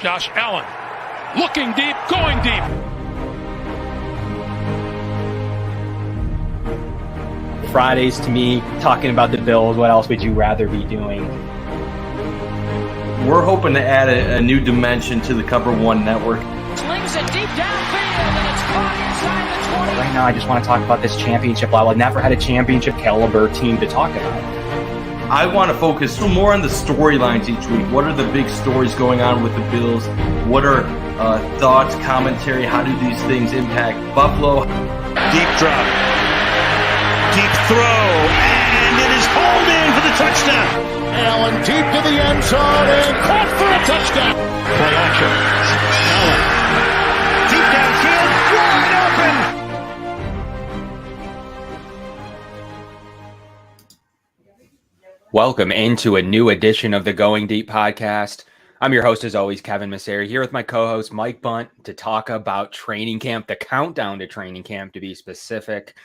Josh Allen looking deep, going deep. Fridays to me, talking about the Bills. What else would you rather be doing? We're hoping to add a new dimension to the Cover One network. Slings it deep downfield, and it's caught inside the 20. Right now, I just want to talk about this championship level. I've never had a championship caliber team to talk about. I want to focus more on the storylines each week. What are the big stories going on with the Bills? What are thoughts, commentary? How do these things impact Buffalo? Deep drop. Deep throw. And it is hauled in for the touchdown. Allen deep to the end zone and caught for a touchdown. Play action. Allen. Deep downfield, wide open. Welcome into a new edition of the Going Deep podcast. I'm your host, as always, Kevin Massare, here with my co-host, Mike Bundt, to talk about training camp, the countdown to training camp, to be specific.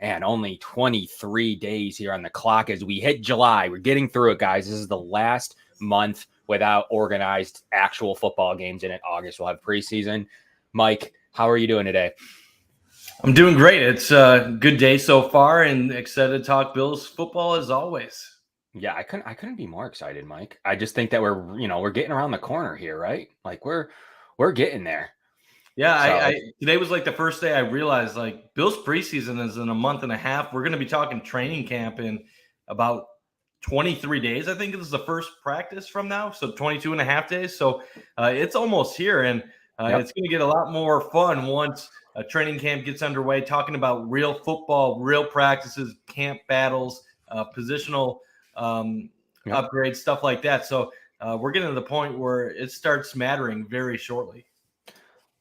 And only 23 days here on the clock as we hit July. We're getting through it, guys. This is the last month without organized actual football games in it. August, we'll have preseason. Mike, how are you doing today? I'm doing great. It's a good day so far and excited to talk Bills football as always. Yeah, I couldn't be more excited, Mike. I just think that we're getting around the corner here, right? Like we're getting there. Yeah, so, today was like the first day I realized like Bills preseason is in a month and a half. We're going to be talking training camp in about 23 days. I think this is the first practice from now. So 22 and a half days. So it's almost here. And It's going to get a lot more fun once training camp gets underway, talking about real football, real practices, camp battles, positional upgrades, stuff like that. So we're getting to the point where it starts mattering very shortly.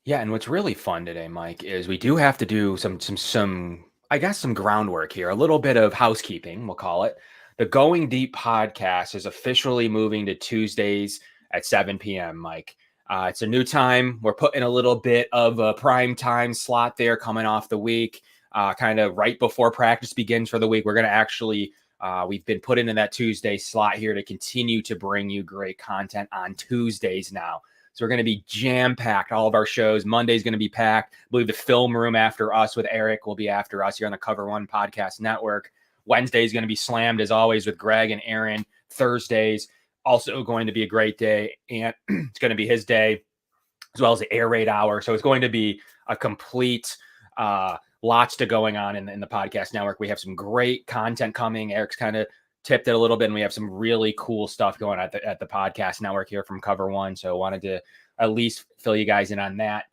Yeah, and what's really fun today, Mike, is we do have to do some I guess some groundwork here, a little bit of housekeeping, we'll call it. The Going Deep podcast is officially moving to Tuesdays at 7 p.m., Mike. It's a new time. We're putting a little bit of a prime time slot there coming off the week, kind of right before practice begins for the week. We're going to actually, we've been put into that Tuesday slot here to continue to bring you great content on Tuesdays now. So we're going to be jam-packed, all of our shows. Monday's going to be packed. I believe the film room after us with Eric will be after us here on the Cover One Podcast Network. Wednesday is going to be slammed, as always, with Greg and Aaron. Thursday's also going to be a great day, and it's going to be his day, as well as the air raid hour. So it's going to be a complete lots to going on in the podcast network. We have some great content coming. Eric's kind of tipped it a little bit, and we have some really cool stuff going at the podcast network here from Cover One. So wanted to at least fill you guys in on that.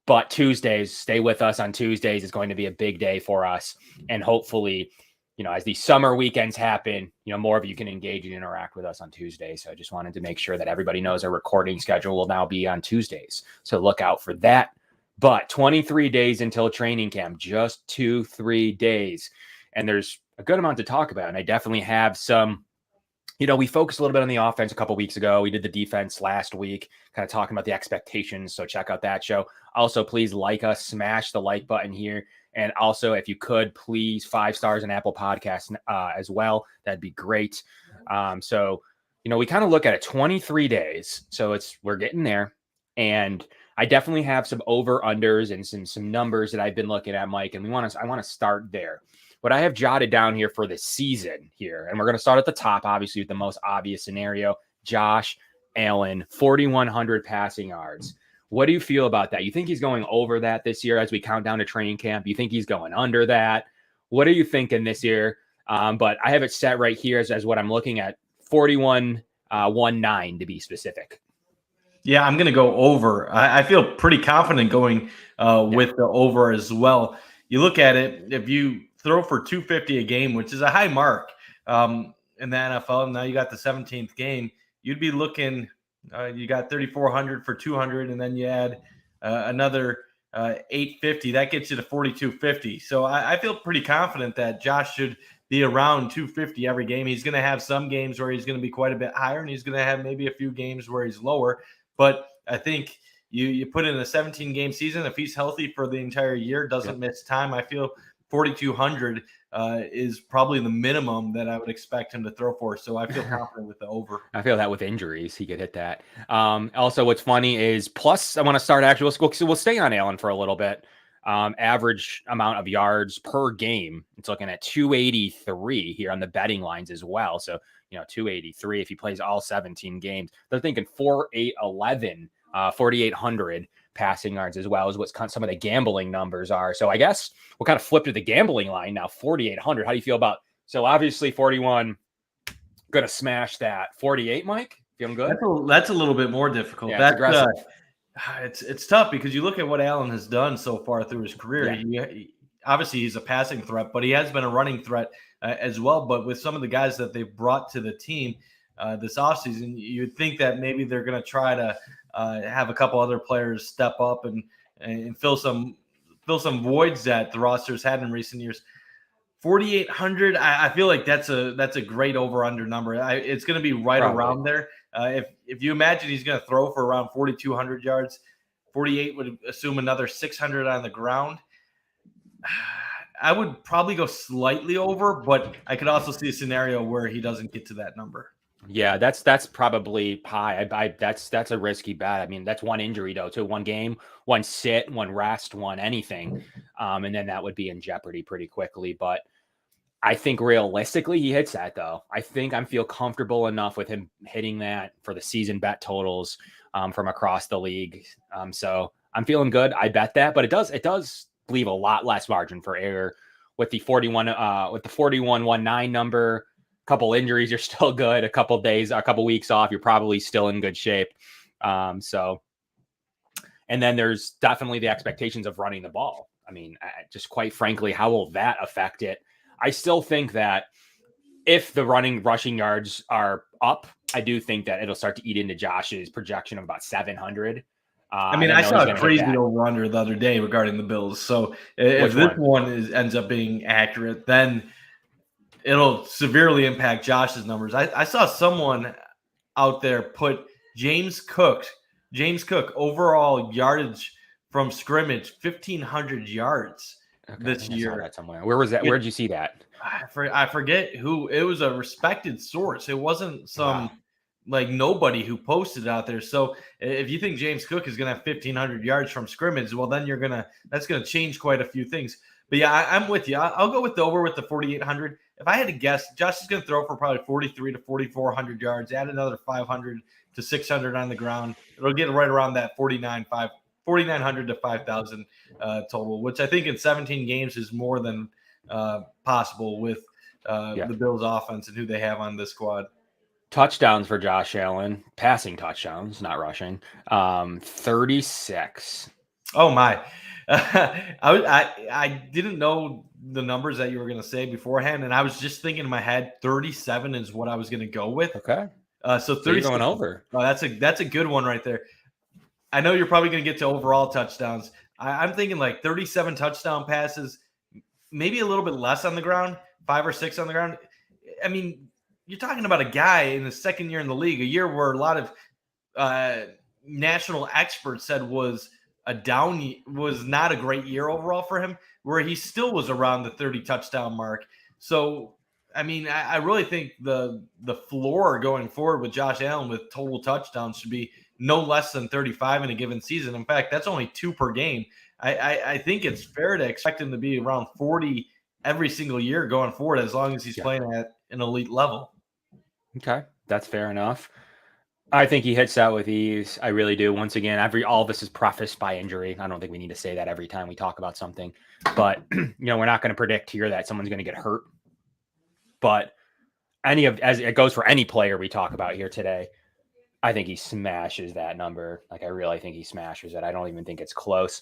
But Tuesdays, stay with us on Tuesdays. Is going to be a big day for us. And hopefully, as these summer weekends happen, more of you can engage and interact with us on Tuesdays. So I just wanted to make sure that everybody knows our recording schedule will now be on Tuesdays. So look out for that. But 23 days until training camp, just 2-3 days. And there's a good amount to talk about. And I definitely have some, we focused a little bit on the offense a couple weeks ago. We did the defense last week, kind of talking about the expectations. So check out that show. Also, please like us, smash the like button here. And also, if you could, please 5 stars on Apple Podcasts as well. That'd be great. So we kind of look at it 23 days. So we're getting there. And I definitely have some over-unders and some numbers that I've been looking at, Mike. And I want to start there. What I have jotted down here for the season here, and we're going to start at the top, obviously, with the most obvious scenario, Josh Allen, 4,100 passing yards. What do you feel about that? You think he's going over that this year as we count down to training camp? You think he's going under that? What are you thinking this year? But I have it set right here as what I'm looking at, 41.19 to be specific. Yeah, I'm going to go over. I feel pretty confident going with the over as well. You look at it, if you throw for 250 a game, which is a high mark in the NFL, and now you got the 17th game, you'd be looking you got 3,400 for 200, and then you add another 850. That gets you to 4,250. So I feel pretty confident that Josh should be around 250 every game. He's going to have some games where he's going to be quite a bit higher, and he's going to have maybe a few games where he's lower. But I think you put in a 17-game season, if he's healthy for the entire year, doesn't miss time, I feel 4,200 is probably the minimum that I would expect him to throw for. So I feel confident with the over. I feel that with injuries, he could hit that. Also, what's funny is plus I want to start actually. We'll stay on Allen for a little bit. Average amount of yards per game. It's looking at 283 here on the betting lines as well. So, 283 if he plays all 17 games. They're thinking 4,811, 4,800 passing yards as well is what some of the gambling numbers are. So I guess we'll kind of flip to the gambling line now, 4,800. How do you feel about, so obviously 41, going to smash that. 48, Mike? Feeling good? That's a little bit more difficult. Yeah, that's aggressive. It's tough because you look at what Allen has done so far through his career. Yeah. Obviously, he's a passing threat, but he has been a running threat as well. But with some of the guys that they've brought to the team this offseason, you'd think that maybe they're going to try to have a couple other players step up and fill some voids that the roster's had in recent years. 4,800, I feel like that's a great over-under number. It's going to be right around there. If you imagine he's going to throw for around 4,200 yards, 48 would assume another 600 on the ground. I would probably go slightly over, but I could also see a scenario where he doesn't get to that number. Yeah, that's probably high. That's a risky bet. I mean, that's one injury though, too. One game, one sit, one rest, one anything, and then that would be in jeopardy pretty quickly. But I think realistically he hits that though. I think I feel comfortable enough with him hitting that for the season bet totals from across the league. So I'm feeling good. I bet that, but it does leave a lot less margin for error with the 4119 number. Couple injuries, you're still good. A couple weeks off, you're probably still in good shape. And then there's definitely the expectations of running the ball. I mean, just quite frankly, how will that affect it? I still think that if the rushing yards are up, I do think that it'll start to eat into Josh's projection of about 700. I saw a crazy over-under the other day regarding the Bills. So if this one ends up being accurate, then it'll severely impact Josh's numbers. I saw someone out there put James Cook overall yardage from scrimmage, 1,500 yards this year. I saw that somewhere. Where was that? Where did you see that? I forget who. It was a respected source. It wasn't some nobody who posted it out there. So if you think James Cook is going to have 1,500 yards from scrimmage, well, then that's going to change quite a few things. But yeah, I'm with you. I'll go with the over with the 4,800. If I had to guess, Josh is going to throw for probably 43 to 4,400 yards, add another 500 to 600 on the ground. It'll get right around that 4,900 to 5,000 total, which I think in 17 games is more than possible with the Bills offense and who they have on this squad. Touchdowns for Josh Allen, passing touchdowns, not rushing, 36. Oh my. I didn't know the numbers that you were going to say beforehand, and I was just thinking in my head 37 is what I was going to go with. Okay. So 30 going over. Oh, that's a good one right there. I know you're probably going to get to overall touchdowns. I'm thinking like 37 touchdown passes, maybe a little bit less on the ground, 5 or 6 on the ground. I mean, you're talking about a guy in his second year in the league, a year where a lot of national experts said was not a great year overall for him, where he still was around the 30 touchdown mark. So, I mean, I really think the floor going forward with Josh Allen with total touchdowns should be no less than 35 in a given season. In fact, that's only 2 per game. I think it's fair to expect him to be around 40 every single year going forward, as long as he's playing at an elite level. Okay, that's fair enough. I think he hits that with ease. I really do. Once again, all of this is prefaced by injury. I don't think we need to say that every time we talk about something. But, we're not going to predict here that someone's going to get hurt. But as it goes for any player we talk about here today, I think he smashes that number. Like, I really think he smashes it. I don't even think it's close.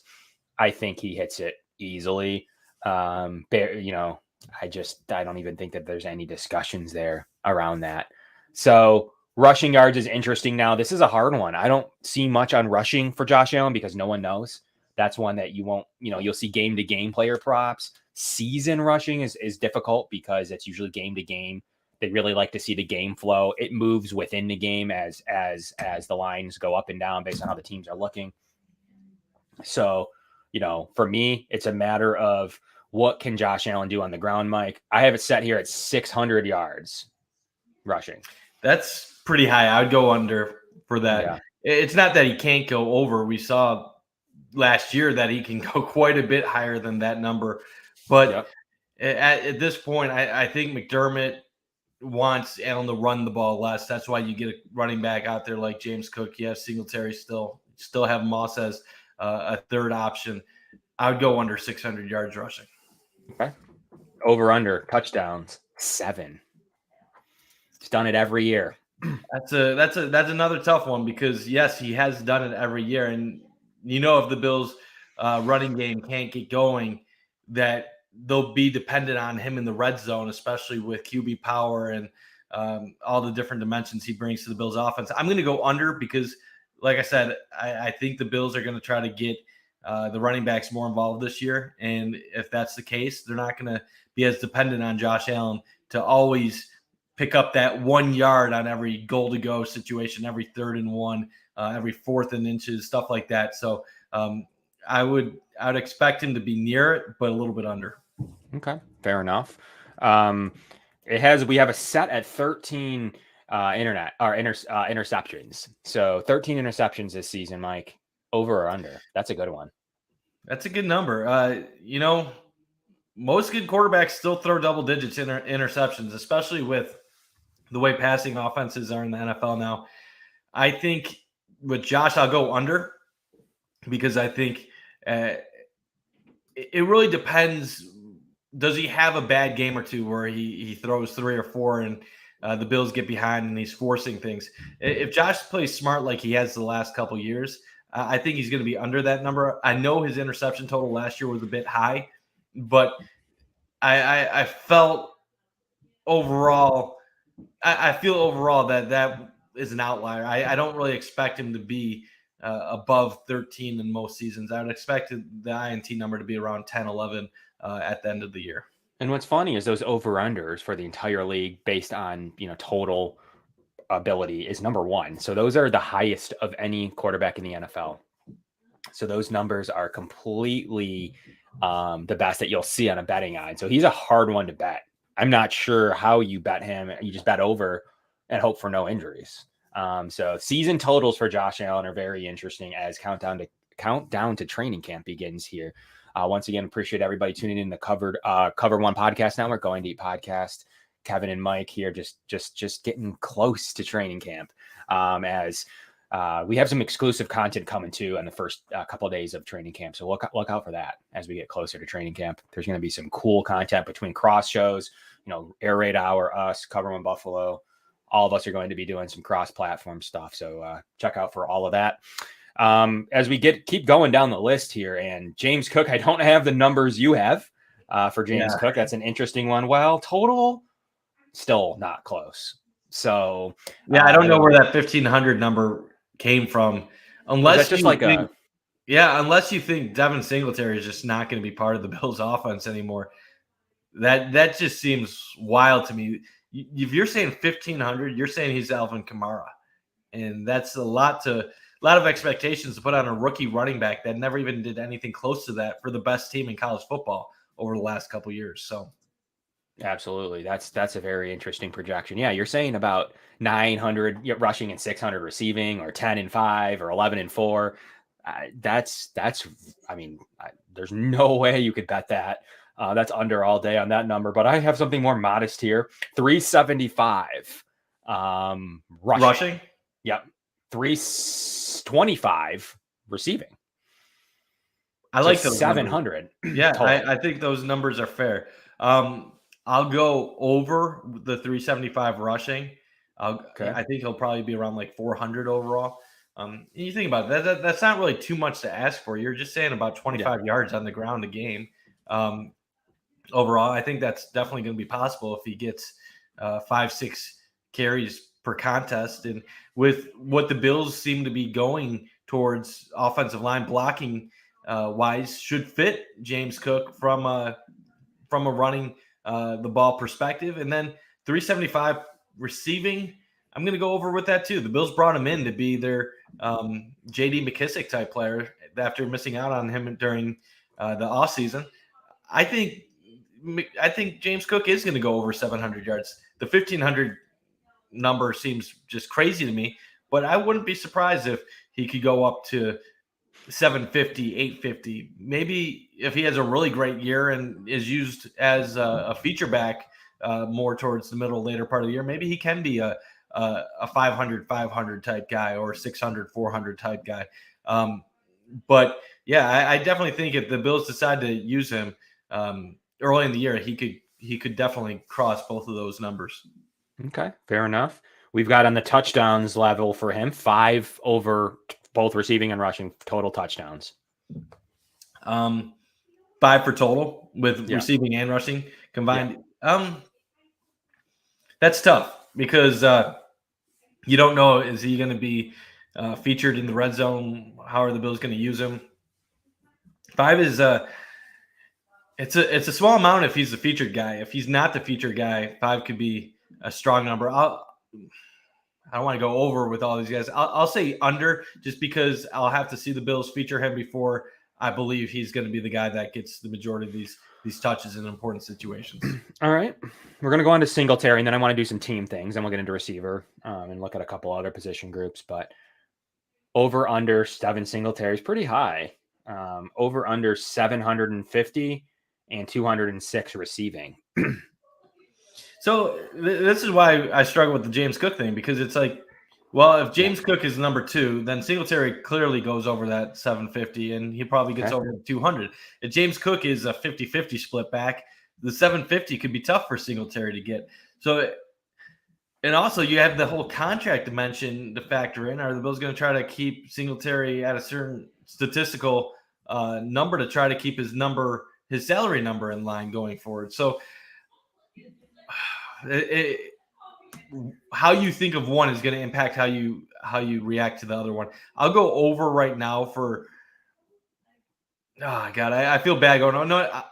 I think he hits it easily. I don't even think that there's any discussions there around that. So rushing yards is interesting. Now, this is a hard one. I don't see much on rushing for Josh Allen because no one knows. That's one that you won't, you'll see game to game player props. Season rushing is difficult because it's usually game to game. They really like to see the game flow. It moves within the game as the lines go up and down based on how the teams are looking. So, for me, it's a matter of What can Josh Allen do on the ground, Mike? I have it set here at 600 yards rushing. That's pretty high. I would go under for that. Yeah. It's not that he can't go over. We saw last year that he can go quite a bit higher than that number. But at this point, I think McDermott wants Allen to run the ball less. That's why you get a running back out there like James Cook. You have Singletary still have Moss as a third option. I would go under 600 yards rushing. Okay. Over under touchdowns 7. He's done it every year. That's another tough one because yes, he has done it every year, and if the Bills' running game can't get going, that they'll be dependent on him in the red zone, especially with QB power and all the different dimensions he brings to the Bills' offense. I'm going to go under because, like I said, I think the Bills are going to try to get the running backs more involved this year, and if that's the case, they're not going to be as dependent on Josh Allen to always pick up that 1 yard on every goal-to-go situation, every 3rd and 1, every 4th and inches, stuff like that. So I would expect him to be near it, but a little bit under. Okay, fair enough. We have a set at 13 interceptions. So 13 interceptions this season, Mike. Over or under? That's a good one. That's a good number. Most good quarterbacks still throw double digits interceptions, especially with the way passing offenses are in the NFL now. I think with Josh, I'll go under because I think it really depends. Does he have a bad game or two where he throws 3 or 4 and the Bills get behind and he's forcing things? If Josh plays smart like he has the last couple years, I think he's going to be under that number. I know his interception total last year was a bit high, but I felt overall, I feel overall that is an outlier. I don't really expect him to be above 13 in most seasons. I would expect the INT number to be around 10, 11 at the end of the year. And what's funny is those over-unders for the entire league based on, total ability is number 1. So those are the highest of any quarterback in the NFL. So those numbers are completely the best that you'll see on a betting line. So he's a hard one to bet. I'm not sure how you bet him. You just bet over and hope for no injuries. So season totals for Josh Allen are very interesting as countdown to training camp begins here. Once again, appreciate everybody tuning in to Cover One Podcast Network, Going Deep Podcast. Kevin and Mike here, just getting close to training camp. As we have some exclusive content coming too in the first couple of days of training camp. So look out for that as we get closer to training camp. There's going to be some cool content between cross shows, Air Raid Hour, us, Cover One Buffalo. All of us are going to be doing some cross-platform stuff. So check out for all of that. As we keep going down the list here, and James Cook, I don't have the numbers you have for James Cook. That's an interesting one. Well, total, still not close. So I don't know where that 1,500 number came from, unless unless you think Devin Singletary is just not going to be part of the Bills' offense anymore. That just seems wild to me. If you're saying 1,500, you're saying he's Alvin Kamara, and that's a lot of expectations to put on a rookie running back that never even did anything close to that for the best team in college football over the last couple of years. So, absolutely, that's a very interesting projection. Yeah, you're saying about 900 rushing and 600 receiving, or 10-5, or 11-4. There's no way you could bet that. That's under all day on that number. But I have something more modest here: 375 rushing. Yep. 325 receiving. I like those 700. Yeah, I think those numbers are fair. I'll go over the 375 rushing. I think he'll probably be around like 400 overall. You think about it, that's not really too much to ask for. You're just saying about 25 yards on the ground a game. Overall, I think that's definitely going to be possible if he gets 5-6 carries per contest. And with what the Bills seem to be going towards offensive line blocking wise, should fit James Cook from a running the ball perspective. And then 375 receiving, I'm going to go over with that too. The Bills brought him in to be their J.D. McKissick type player after missing out on him during the offseason. I think James Cook is going to go over 700 yards. The 1,500 number seems just crazy to me, but I wouldn't be surprised if he could go up to 750, 850. Maybe if he has a really great year and is used as a feature back more towards the middle, later part of the year, maybe he can be a 500 type guy or 600, 400 type guy. But yeah, I definitely think if the Bills decide to use him early in the year, he could definitely cross both of those numbers. Okay, fair enough. We've got on the touchdowns level for him 5 over both receiving and rushing total touchdowns. 5 for total with receiving and rushing combined. Yeah. That's tough because you don't know, is he going to be featured in the red zone? How are the Bills going to use him? 5 is it's a small amount if he's the featured guy. If he's not the featured guy, 5 could be a strong number. I don't want to go over with all these guys. I'll say under, just because I'll have to see the Bills feature him before I believe he's going to be the guy that gets the majority of these touches in important situations. All right. We're going to go on to Singletary, and then I want to do some team things, and we'll get into receiver and look at a couple other position groups. But over under Devin Singletary is pretty high. Over under 750 and 206 receiving. So this is why I struggle with the James Cook thing, because it's like, well, if James Cook is number 2, then Singletary clearly goes over that 750, and he probably gets over 200. If James Cook is a 50-50 split back, the 750 could be tough for Singletary to get. So, and also you have the whole contract dimension to factor in. Are the Bills going to try to keep Singletary at a certain statistical number to try to keep his salary number in line going forward? So how you think of one is going to impact how you react to the other one. I'll go over right now for. Oh God, I feel bad going. Oh no,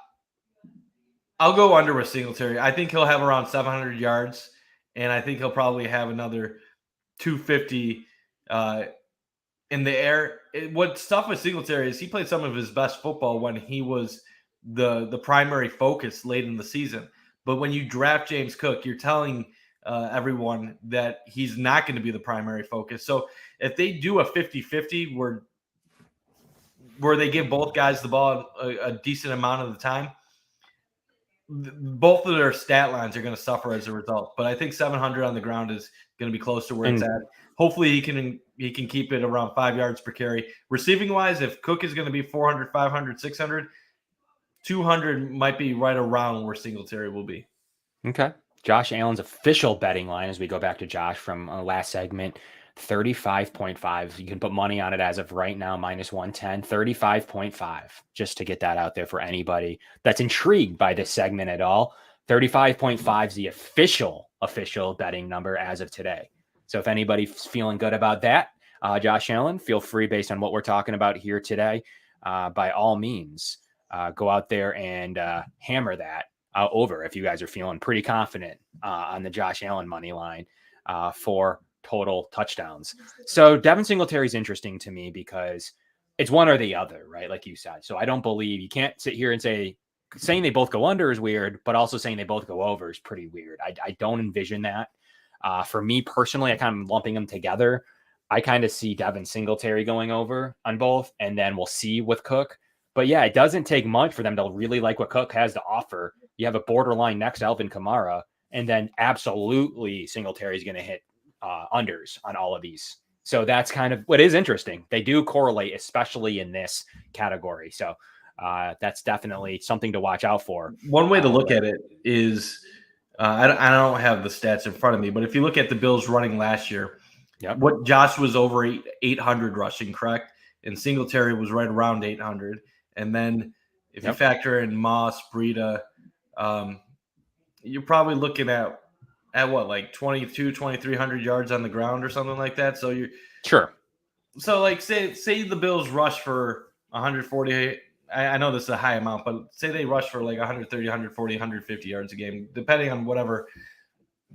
I'll go under with Singletary. I think he'll have around 700 yards, and I think he'll probably have another 250 in the air. What's tough with Singletary is he played some of his best football when he was the primary focus late in the season. But when you draft James Cook, you're telling everyone that he's not going to be the primary focus. So if they do a 50-50 where they give both guys the ball a decent amount of the time, both of their stat lines are going to suffer as a result. But I think 700 on the ground is going to be close to where it's at. Hopefully he can keep it around 5 yards per carry. Receiving wise, if Cook is going to be 400, 500, 600, 200 might be right around where Singletary will be. Okay. Josh Allen's official betting line, as we go back to Josh from last segment, 35.5. You can put money on it as of right now, minus 110, 35.5, just to get that out there for anybody that's intrigued by this segment at all. 35.5 is the official betting number as of today. So if anybody's feeling good about that, Josh Allen, feel free, based on what we're talking about here today, by all means, go out there and hammer that over if you guys are feeling pretty confident on the Josh Allen money line for total touchdowns. So Devin Singletary is interesting to me because it's one or the other, right? Like you said. So I don't believe, you can't sit here and saying they both go under is weird, but also saying they both go over is pretty weird. I don't envision that. For me personally, I kind of lumping them together. I kind of see Devin Singletary going over on both, and then we'll see with Cook. But yeah, it doesn't take much for them to really like what Cook has to offer. You have a borderline next Alvin Kamara, and then absolutely Singletary is going to hit unders on all of these. So that's kind of what is interesting. They do correlate, especially in this category. So that's definitely something to watch out for. One way to look at it is, I don't have the stats in front of me, but if you look at the Bills running last year, what Josh was over 800 rushing, correct? And Singletary was right around 800. And then if you factor in Moss, Breida, you're probably looking at what, like 2,300 yards on the ground or something like that. So you're sure. So like say the Bills rush for 140. I know this is a high amount, but say they rush for like 130, 140, 150 yards a game, depending on whatever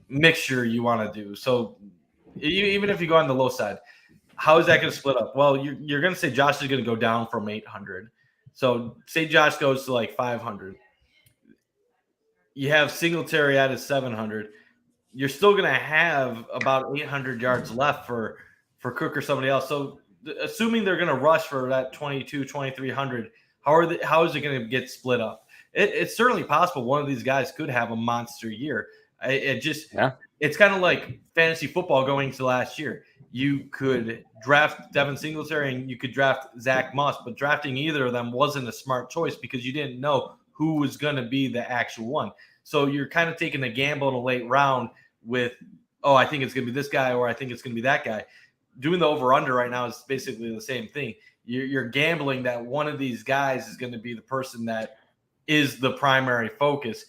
mixture you want to do. So even if you go on the low side, how is that going to split up? Well, you're going to say Josh is going to go down from 800. So say Josh goes to like 500. you have Singletary at his 700. You're still going to have about 800 yards left for Cook or somebody else. So assuming they're going to rush for that 2,300, how is it going to get split up? It's certainly possible one of these guys could have a monster year. It's kind of like fantasy football going to last year. You could draft Devin Singletary and you could draft Zach Moss, but drafting either of them wasn't a smart choice because you didn't know who was going to be the actual one. So you're kind of taking a gamble in a late round with, I think it's going to be this guy or I think it's going to be that guy. Doing the over-under right now is basically the same thing. You're gambling that one of these guys is going to be the person that is the primary focus.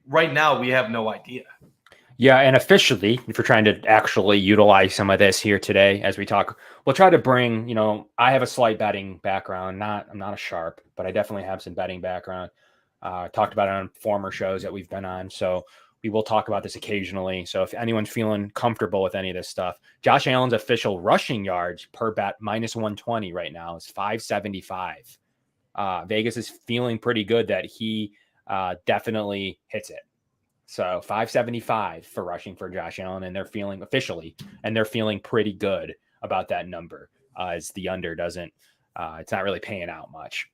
Right now, we have no idea. Yeah, and officially, if you're trying to actually utilize some of this here today as we talk, we'll try to bring, I have a slight betting background. I'm not a sharp, but I definitely have some betting background. Talked about it on former shows that we've been on. So we will talk about this occasionally. So if anyone's feeling comfortable with any of this stuff, Josh Allen's official rushing yards per bet minus 120 right now is 575. Vegas is feeling pretty good that he definitely hits it. So 575 for rushing for Josh Allen, and they're feeling pretty good about that number as the under doesn't, it's not really paying out much.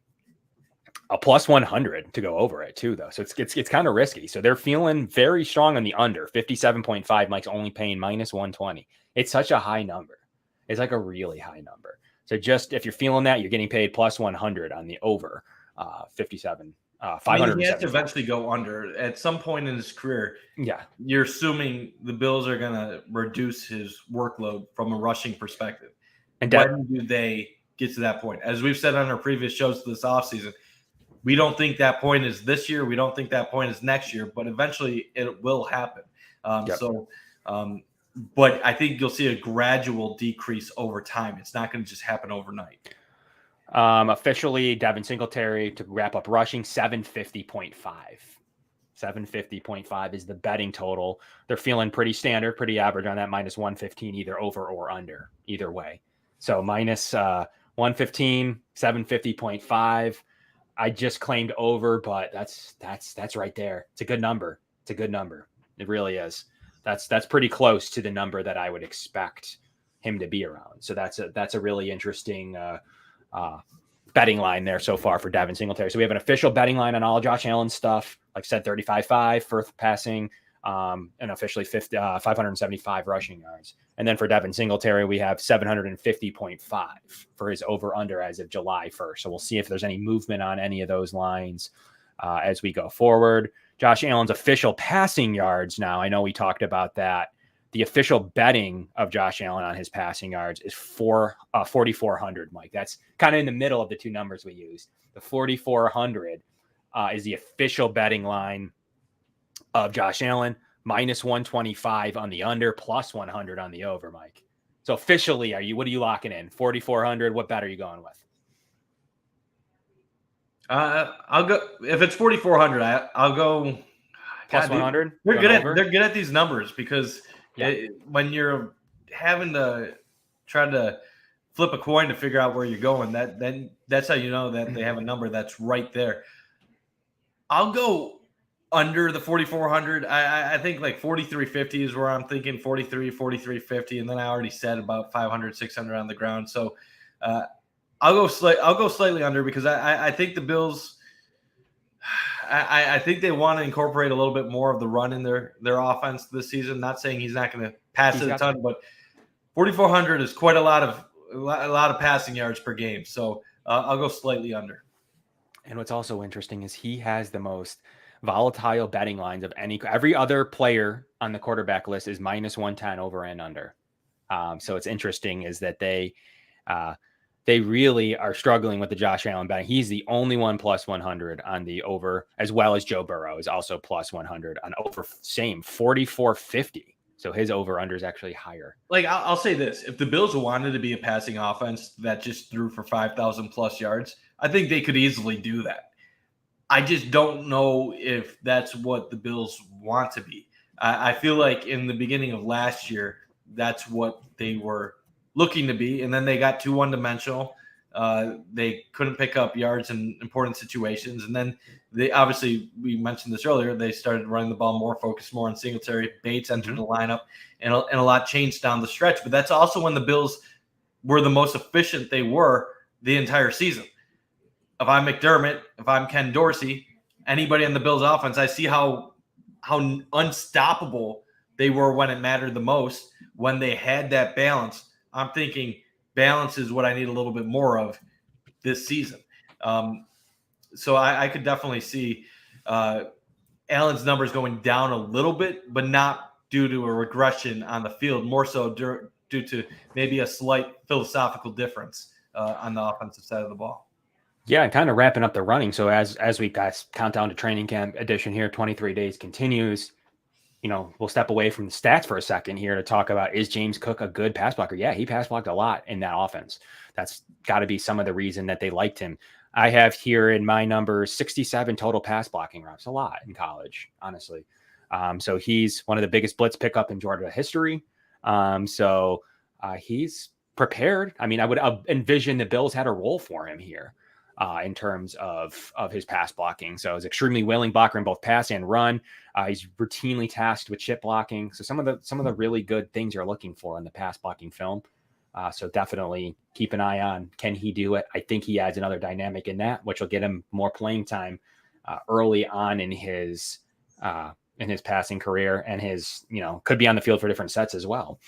A plus 100 to go over it too, though. So it's kind of risky. So they're feeling very strong on the under 57.5. Mike's only paying minus 120. It's such a high number. It's like a really high number. So just if you're feeling that, you're getting paid plus 100 on the over 57. 500. He has to eventually go under at some point in his career. Yeah, you're assuming the Bills are going to reduce his workload from a rushing perspective. And when do they get to that point? As we've said on our previous shows this offseason, we don't think that point is this year. We don't think that point is next year, but eventually it will happen. But I think you'll see a gradual decrease over time. It's not going to just happen overnight. Officially, Devin Singletary to wrap up rushing 750.5. 750.5 is the betting total. They're feeling pretty standard, pretty average on that minus 115, either over or under, either way. So minus 115, 750.5. I just claimed over, but that's right there. It's a good number. It's a good number. It really is. That's pretty close to the number that I would expect him to be around. So that's a really interesting betting line there so far for Devin Singletary. So we have an official betting line on all Josh Allen stuff, like I said, 35.5 for passing, and officially 575 rushing yards. And then for Devin Singletary, we have 750.5 for his over-under as of July 1st. So we'll see if there's any movement on any of those lines as we go forward. Josh Allen's official passing yards now, I know we talked about that. The official betting of Josh Allen on his passing yards is 4,400, Mike. That's kind of in the middle of the two numbers we used. The 4,400 is the official betting line of Josh Allen, minus 125 on the under, plus 100 on the over, Mike. So officially, what are you locking in? 4,400. What bet are you going with? I'll go if it's 4,400. I'll go plus 100. They're good at these numbers because when you're having to try to flip a coin to figure out where you're going, that's how you know that they have a number that's right there. I'll go under the 4,400. I think like 4,350 is where I'm thinking, 4,350, and then I already said about 500, 600 on the ground. So I'll go slightly under because I think the Bills. I think they want to incorporate a little bit more of the run in their offense this season. Not saying he's not going to pass it a ton, but 4,400 is quite a lot of passing yards per game. So I'll go slightly under. And what's also interesting is he has the most volatile betting lines of every other player on the quarterback list is minus 110 over and under. So it's interesting is that they really are struggling with the Josh Allen betting. He's the only one plus 100 on the over, as well as Joe Burrow is also plus 100 on over, same 4,450. So his over under is actually higher. Like I'll say this, if the Bills wanted to be a passing offense that just threw for 5,000 plus yards, I think they could easily do that. I just don't know if that's what the Bills want to be. I feel like in the beginning of last year, that's what they were looking to be. And then they got too one-dimensional. They couldn't pick up yards in important situations. And then they obviously, we mentioned this earlier, they started running the ball more, focused more on Singletary. Bates entered the lineup, and a lot changed down the stretch. But that's also when the Bills were the most efficient they were the entire season. If I'm McDermott, if I'm Ken Dorsey, anybody on the Bills offense, I see how unstoppable they were when it mattered the most, when they had that balance. I'm thinking balance is what I need a little bit more of this season. So I could definitely see Allen's numbers going down a little bit, but not due to a regression on the field, more so due to maybe a slight philosophical difference on the offensive side of the ball. Yeah, and kind of wrapping up the running. So as we guys count down to training camp edition here, 23 days continues. We'll step away from the stats for a second here to talk about, is James Cook a good pass blocker? Yeah, he pass blocked a lot in that offense. That's got to be some of the reason that they liked him. I have here in my numbers 67 total pass blocking reps, a lot in college, honestly. So he's one of the biggest blitz pickup in Georgia history. So he's prepared. I mean, I would envision the Bills had a role for him here. In terms of his pass blocking. So he's extremely willing blocker in both pass and run. He's routinely tasked with chip blocking. So some of the really good things you're looking for in the pass blocking film. So definitely keep an eye on, can he do it? I think he adds another dynamic in that, which will get him more playing time early on in his passing career, and his, could be on the field for different sets as well.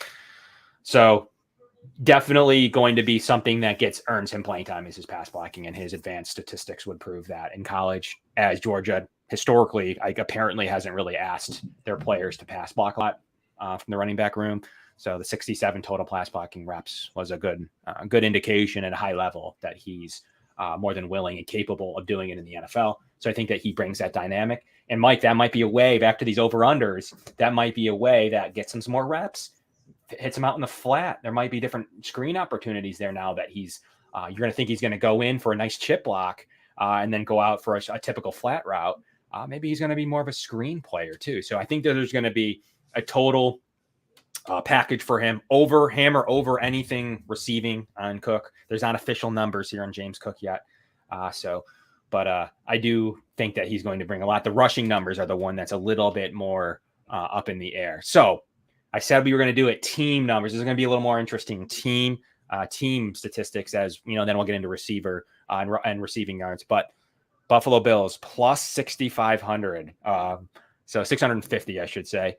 So definitely going to be something that earns him playing time is his pass blocking, and his advanced statistics would prove that in college, as Georgia historically apparently hasn't really asked their players to pass block a lot from the running back room. So the 67 total pass blocking reps was a good indication at a high level that he's more than willing and capable of doing it in the NFL. So I think that he brings that dynamic. And Mike, that might be a way, back to these over-unders, that might be a way that gets him some more reps, hits him out in the flat. There might be different screen opportunities there now that he's you're going to think he's going to go in for a nice chip block and then go out for a typical flat route. Maybe he's going to be more of a screen player too. So I think that there's going to be a total package for him, hammer over anything receiving on Cook. There's not official numbers here on James Cook yet. But I do think that he's going to bring a lot. The rushing numbers are the one that's a little bit more up in the air. So I said we were going to do it team numbers. This is going to be a little more interesting team statistics, as then we'll get into receiver and receiving yards. But Buffalo Bills plus 6,500, so 650, I should say,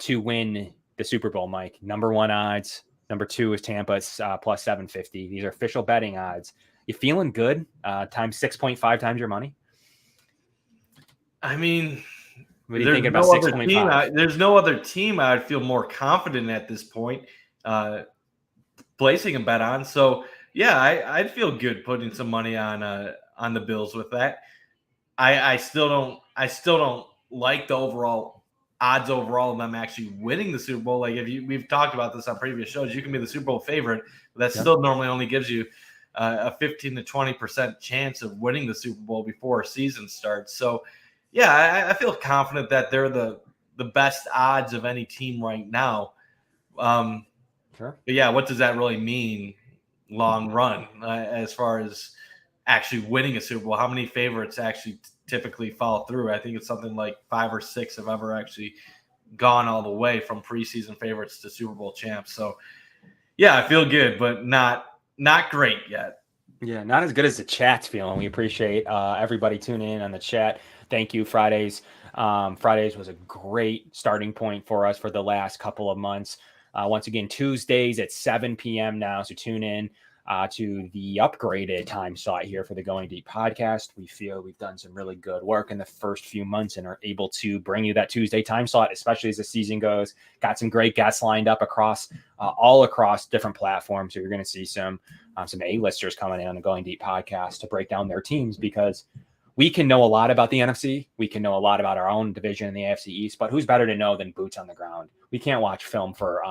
to win the Super Bowl. Mike, number one odds. Number two is Tampa. It's plus 750. These are official betting odds. You feeling good? Times 6.5 times your money. I mean, what do you think about 6.5? There's no other team I'd feel more confident at this point placing a bet on. So yeah, I'd feel good putting some money on the Bills with that. I still don't like the odds overall of them actually winning the Super Bowl. Like we've talked about this on previous shows, you can be the Super Bowl favorite, but that still normally only gives you a 15 to 20% chance of winning the Super Bowl before a season starts. So yeah, I feel confident that they're the best odds of any team right now. Sure. But yeah, what does that really mean long run as far as actually winning a Super Bowl? How many favorites actually typically follow through? I think it's something like 5 or 6 have ever actually gone all the way from preseason favorites to Super Bowl champs. So yeah, I feel good, but not great yet. Yeah, not as good as the chat's feeling. We appreciate everybody tuning in on the chat. Thank you, Fridays. Fridays was a great starting point for us for the last couple of months. Once again, Tuesdays at 7 p.m. now, so tune in to the upgraded time slot here for the Going Deep podcast. We feel we've done some really good work in the first few months and are able to bring you that Tuesday time slot, especially as the season goes. Got some great guests lined up all across different platforms. So you're going to see some A-listers coming in on the Going Deep podcast to break down their teams, because we can know a lot about the NFC. We can know a lot about our own division in the AFC East, but who's better to know than boots on the ground? We can't watch film for,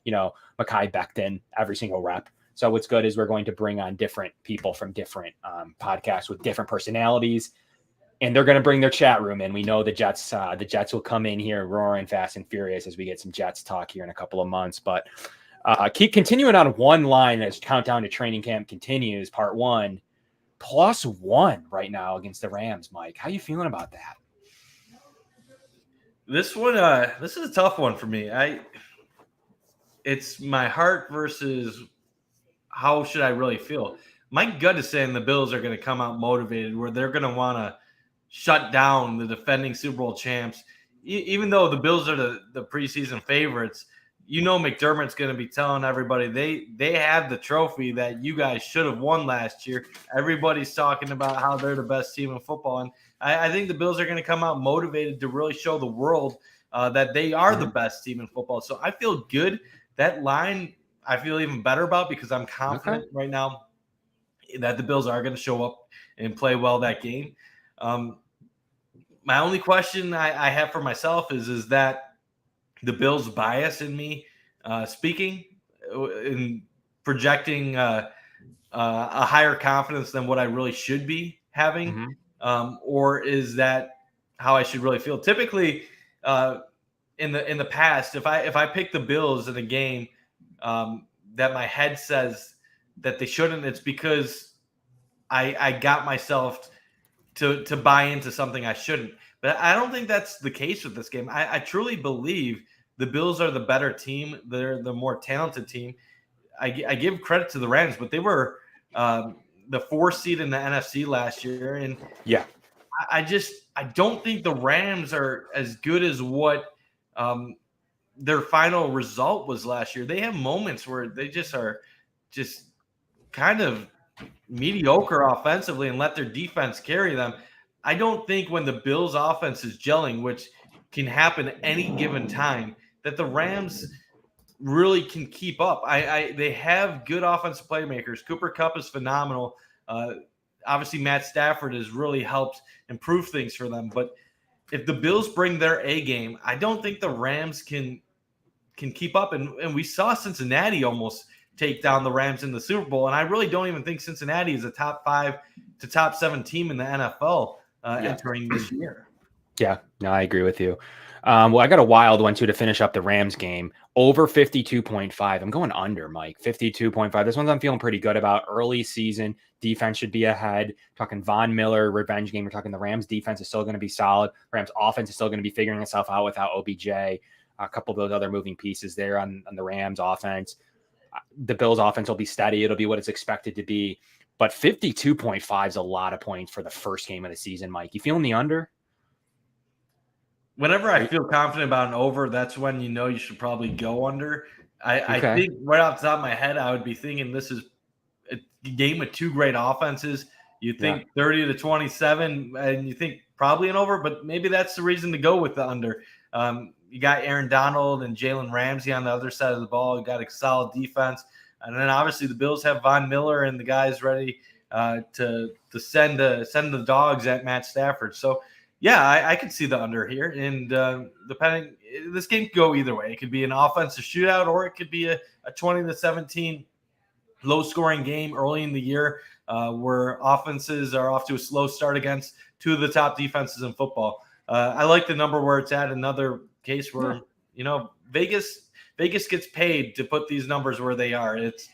Mekhi Becton every single rep. So what's good is we're going to bring on different people from different podcasts with different personalities, and they're going to bring their chat room in. We know the Jets will come in here roaring fast and furious as we get some Jets talk here in a couple of months. But Keep continuing on one line as countdown to training camp continues. Part 1, +1 right now against the Rams. Mike, how you feeling about that? This one, this is a tough one for me. It's my heart versus how should I really feel. My gut is saying the Bills are going to come out motivated, where they're going to want to shut down the defending Super Bowl champs. Even though the Bills are the preseason favorites, McDermott's going to be telling everybody they have the trophy that you guys should have won last year. Everybody's talking about how they're the best team in football. And I think the Bills are going to come out motivated to really show the world that they are the best team in football. So I feel good. That line I feel even better about, because I'm confident right now that the Bills are going to show up and play well that game. My only question I have for myself is that the Bills' bias in me speaking in projecting a higher confidence than what I really should be having, or is that how I should really feel? Typically, in the past, if I pick the Bills in a game that my head says that they shouldn't, it's because I got myself to buy into something I shouldn't. But I don't think that's the case with this game. I truly believe the Bills are the better team. They're the more talented team. I give credit to the Rams, but they were the 4th seed in the NFC last year. And yeah, I don't think the Rams are as good as what their final result was last year. They have moments where they are kind of mediocre offensively and let their defense carry them. I don't think when the Bills' offense is gelling, which can happen at any given time, that the Rams really can keep up. They have good offensive playmakers. Cooper Kupp is phenomenal. Obviously, Matt Stafford has really helped improve things for them. But if the Bills bring their A game, I don't think the Rams can keep up. And we saw Cincinnati almost take down the Rams in the Super Bowl. And I really don't even think Cincinnati is a top 5 to top 7 team in the NFL entering this year. Yeah, no, I agree with you. Well, I got a wild one too to finish up the Rams game. Over 52.5. I'm going under, Mike. 52.5. This one's I'm feeling pretty good about. Early season, defense should be ahead. Talking Von Miller, revenge game. We're talking the Rams defense is still going to be solid. Rams offense is still going to be figuring itself out without OBJ. A couple of those other moving pieces there on the Rams offense. The Bills offense will be steady. It'll be what it's expected to be. But 52.5 is a lot of points for the first game of the season, Mike. You feeling the under? Whenever I feel confident about an over, that's when you should probably go under. I think right off the top of my head, I would be thinking this is a game with 2 great offenses. You think 30 to 27, and you think probably an over, but maybe that's the reason to go with the under. You got Aaron Donald and Jalen Ramsey on the other side of the ball. You got a solid defense. And then obviously the Bills have Von Miller and the guys ready to send the dogs at Matt Stafford. So, yeah, I could see the under here. And this game could go either way. It could be an offensive shootout, or it could be a 20-17 low-scoring game early in the year where offenses are off to a slow start against 2 of the top defenses in football. I like the number where it's at. Another case where, Vegas gets paid to put these numbers where they are. If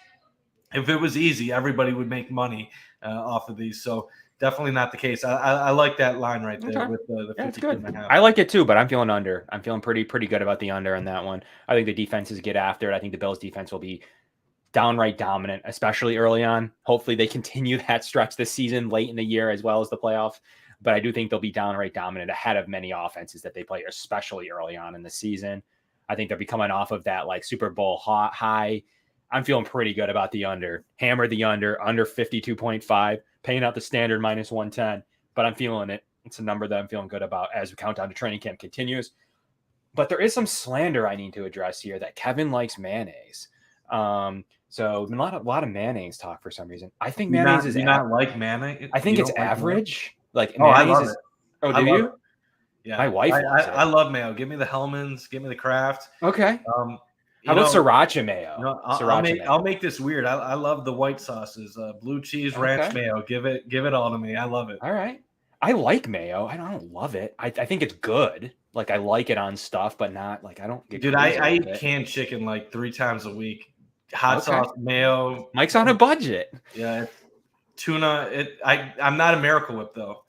it was easy, everybody would make money off of these. So definitely not the case. I like that line right there with the 52.5. I like it too, but I'm feeling under. I'm feeling pretty good about the under on that one. I think the defenses get after it. I think the Bills defense will be downright dominant, especially early on. Hopefully they continue that stretch this season, late in the year, as well as the playoffs. But I do think they'll be downright dominant ahead of many offenses that they play, especially early on in the season. I think they'll be coming off of that Super Bowl high. I'm feeling pretty good about the under. Hammer the under 52.5, paying out the standard -110, but I'm feeling it. It's a number that I'm feeling good about as we count down to training camp continues. But there is some slander I need to address here that Kevin likes mayonnaise. So a lot of mayonnaise talk for some reason. I think mayonnaise is not like mayonnaise. I think it's average. I love it. Oh, do you? Yeah, my wife. I love mayo. Give me the Hellman's. Give me the Kraft. Okay. How about sriracha mayo? I'll make this weird. I love the white sauces, blue cheese, ranch mayo. Give it all to me. I love it. All right. I like mayo. I don't love it. I think it's good. I like it on stuff, but not I don't get. Dude, I eat canned chicken 3 times a week. hot sauce, mayo. Mike's on a budget. Yeah, tuna. I'm not a Miracle Whip though.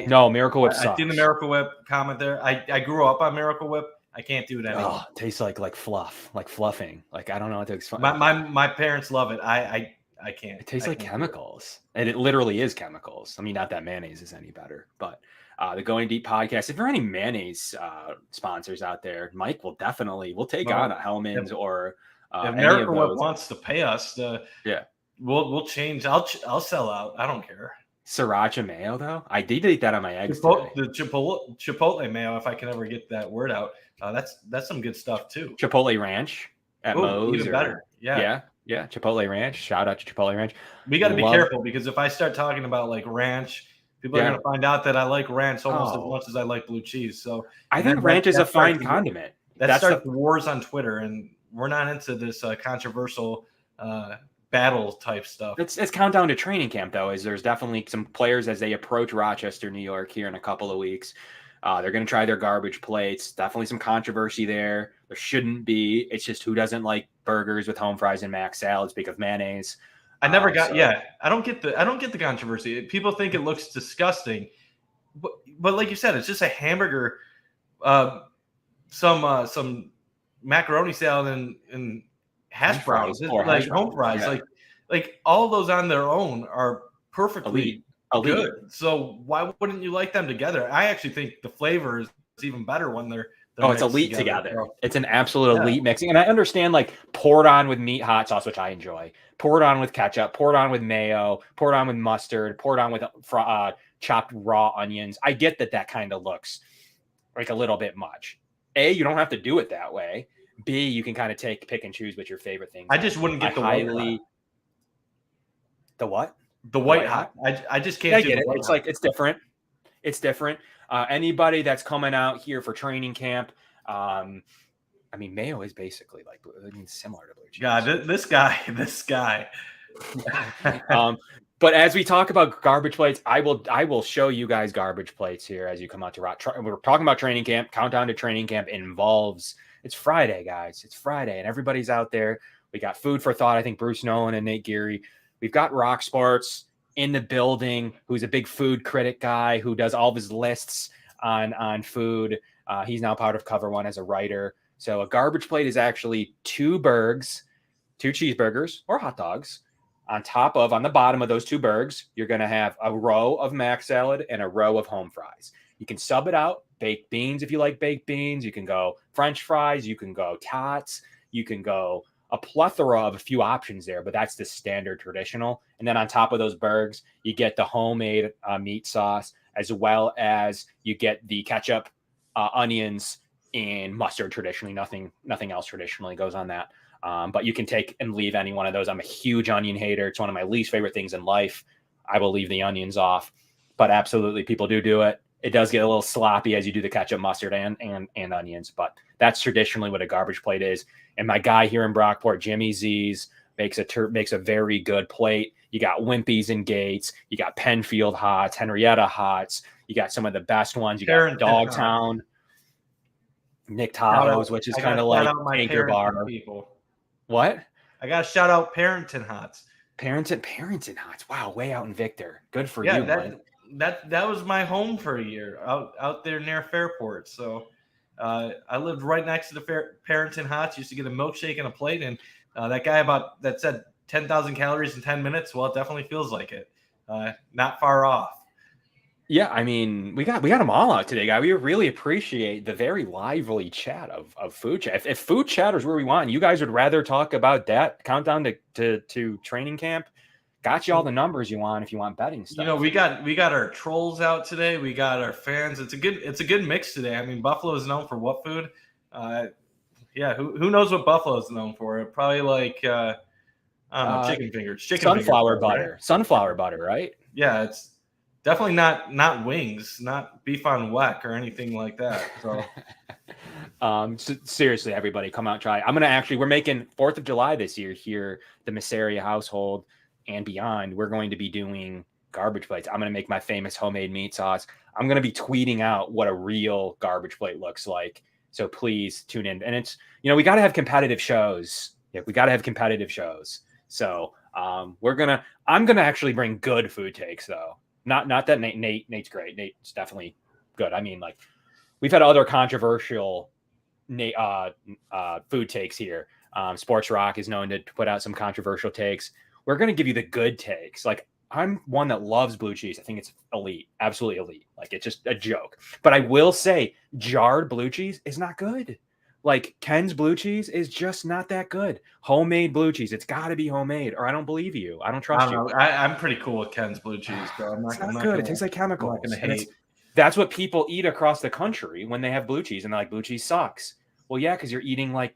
No, Miracle Whip sucks. I seen the Miracle Whip comment there. I grew up on Miracle Whip. I can't do it anymore. Oh, it tastes like fluff, like fluffing. Like I don't know what to explain. My parents love it. I can't. It tastes like chemicals, and it literally is chemicals. I mean, not that mayonnaise is any better, but the Going Deep podcast. If there are any mayonnaise sponsors out there, Mike we'll take on a Hellman's or if Miracle Whip wants to pay us, we'll change. I'll sell out. I don't care. Sriracha mayo though, I did eat that on my eggs. The Chipotle mayo, if I can ever get that word out, that's some good stuff too. Chipotle ranch at Moe's, even better. Yeah. Chipotle ranch. Shout out to Chipotle ranch. We got to be careful because if I start talking about like ranch, people are going to find out that I like ranch almost as much as I like blue cheese. So I think ranch is a fine condiment. That starts wars on Twitter, and we're not into this controversial battle type stuff. It's countdown to training camp though. There's definitely some players as they approach Rochester, New York here in a couple of weeks. They're going to try their garbage plates. Definitely some controversy there. There shouldn't be. It's just who doesn't like burgers with home fries and mac salad? Speak of mayonnaise. I never got. Yeah, I don't get the controversy. People think it looks disgusting, but like you said, it's just a hamburger, some macaroni salad and hash browns, like home fries. Yeah. Like all those on their own are perfectly elite. Good. So why wouldn't you like them together? I actually think the flavor is even better when they're it's elite together. So, it's an absolute elite mixing. And I understand like pour it on with meat hot sauce, which I enjoy. Pour it on with ketchup, pour it on with mayo, pour it on with mustard, pour it on with chopped raw onions. I get that kind of looks like a little bit much. A, you don't have to do it that way. B, you can kind of pick and choose what your favorite things. I just wouldn't get the white hot. The what? The white hot. I just can't. I get it. It's like it's different. It's different. Anybody that's coming out here for training camp, I mean, mayo is basically like similar to blue cheese. God, this guy. But as we talk about garbage plates, I will show you guys garbage plates here as you come out to rock. We're talking about training camp. Countdown to training camp involves. It's Friday, guys. It's Friday, and everybody's out there. We got food for thought. I think Bruce Nolan and Nate Geary. We've got Rock Sports in the building, who's a big food critic guy who does all of his lists on food. He's now part of Cover One as a writer. So a garbage plate is actually 2 burgers, 2 cheeseburgers or hot dogs. On the bottom of those 2 burgers, you're going to have a row of mac salad and a row of home fries. You can sub it out, baked beans if you like baked beans. You can go French fries. You can go tots. You can go a plethora of a few options there, but that's the standard traditional. And then on top of those burgers, you get the homemade meat sauce, as well as you get the ketchup, onions, and mustard traditionally. Nothing else traditionally goes on that. But you can take and leave any one of those. I'm a huge onion hater. It's one of my least favorite things in life. I will leave the onions off, but absolutely people do it. It does get a little sloppy as you do the ketchup, mustard, and onions, but that's traditionally what a garbage plate is. And my guy here in Brockport, Jimmy Z's, makes a very good plate. You got Wimpy's and Gates. You got Penfield Hots, Henrietta Hots. You got some of the best ones. You got Dogtown, Nick Tato's, which is kind of like Anchor Bar. People. What? I got to shout out Parrington Hots. Parrington Hots. Wow, way out in Victor. Good for you, man. That was my home for a year out there near Fairport. So I lived right next to the Parrington Hots. Used to get a milkshake and a plate, and that guy that said 10,000 calories in 10 minutes. Well, it definitely feels like it. Not far off. Yeah, I mean, we got them all out today, guy. We really appreciate the very lively chat of food chat. If food chat is where we want, you guys would rather talk about that countdown to training camp. Got you all the numbers you want if you want betting stuff. You know, we got our trolls out today. We got our fans. It's a good mix today. I mean, Buffalo is known for what food? Who knows what Buffalo is known for? Probably like I don't know, chicken fingers, sunflower butter, right? Sunflower butter, right? Yeah, it's definitely not wings, not beef on weck or anything like that. So, seriously, everybody, come out and try. We're making 4th of July this year here, the Massare household and beyond. We're going to be doing garbage plates. I'm going to make my famous homemade meat sauce. I'm going to be tweeting out what a real garbage plate looks like. So please tune in. And it's, we got to have competitive shows Yeah, we got to have competitive shows. So I'm gonna actually bring good food takes though. Not that Nate's great. Nate's definitely good. I mean, like we've had other controversial food takes here. Sports Rock is known to put out some controversial takes. We're gonna give you the good takes. Like I'm one that loves blue cheese. I think it's elite, absolutely elite. Like it's just a joke. But I will say, jarred blue cheese is not good. Like Ken's blue cheese is just not that good. Homemade blue cheese, it's got to be homemade, or I don't believe you. I don't trust you. I'm pretty cool with Ken's blue cheese, so It's not good. It tastes like chemicals. I'm not gonna hate. That's what people eat across the country when they have blue cheese, and they're like, blue cheese sucks. Well, yeah, because you're eating like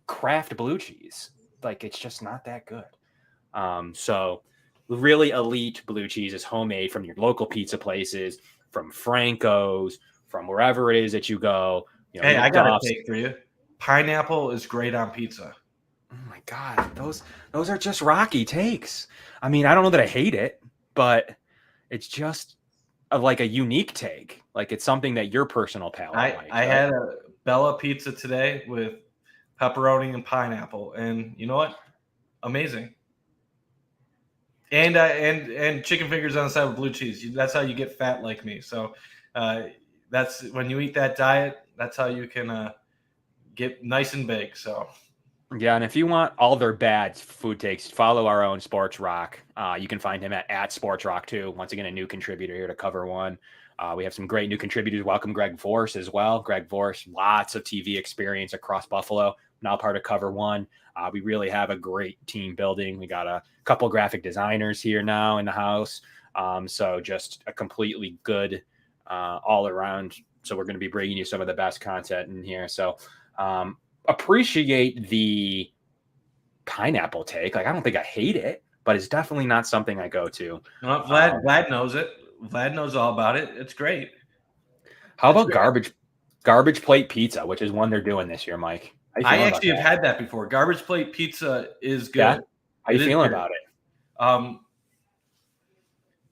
craft blue cheese. Like it's just not that good. So really elite blue cheese is homemade from your local pizza places, from Franco's, from wherever it is that you go. You know, hey, I got a take for you. Pineapple is great on pizza. Oh my God, those are just rocky takes. I mean, I don't know that I hate it, but it's just like a unique take. Like it's something that your personal palate likes. I had a Bella pizza today with pepperoni and pineapple, and you know what? Amazing. And chicken fingers on the side with blue cheese. That's how you get fat like me. So that's when you eat that diet. That's how you can get nice and big. So yeah, and if you want all their bad food takes, follow our own Sports Rock. You can find him at Sports Rock too. Once again, a new contributor here to Cover One. We have some great new contributors. Welcome Greg Vorse as well. Greg Vorse, lots of TV experience across Buffalo. Now part of Cover One. We really have a great team building. We got a couple graphic designers here now in the house. So just a completely good all around. So we're going to be bringing you some of the best content in here. So appreciate the pineapple take. Like, I don't think I hate it, but it's definitely not something I go to. Well, Vlad knows it. Vlad knows all about it. It's great. How about garbage plate pizza, which is one they're doing this year, Mike? I actually have had that before. Garbage plate pizza is good. Yeah? How you feeling about it?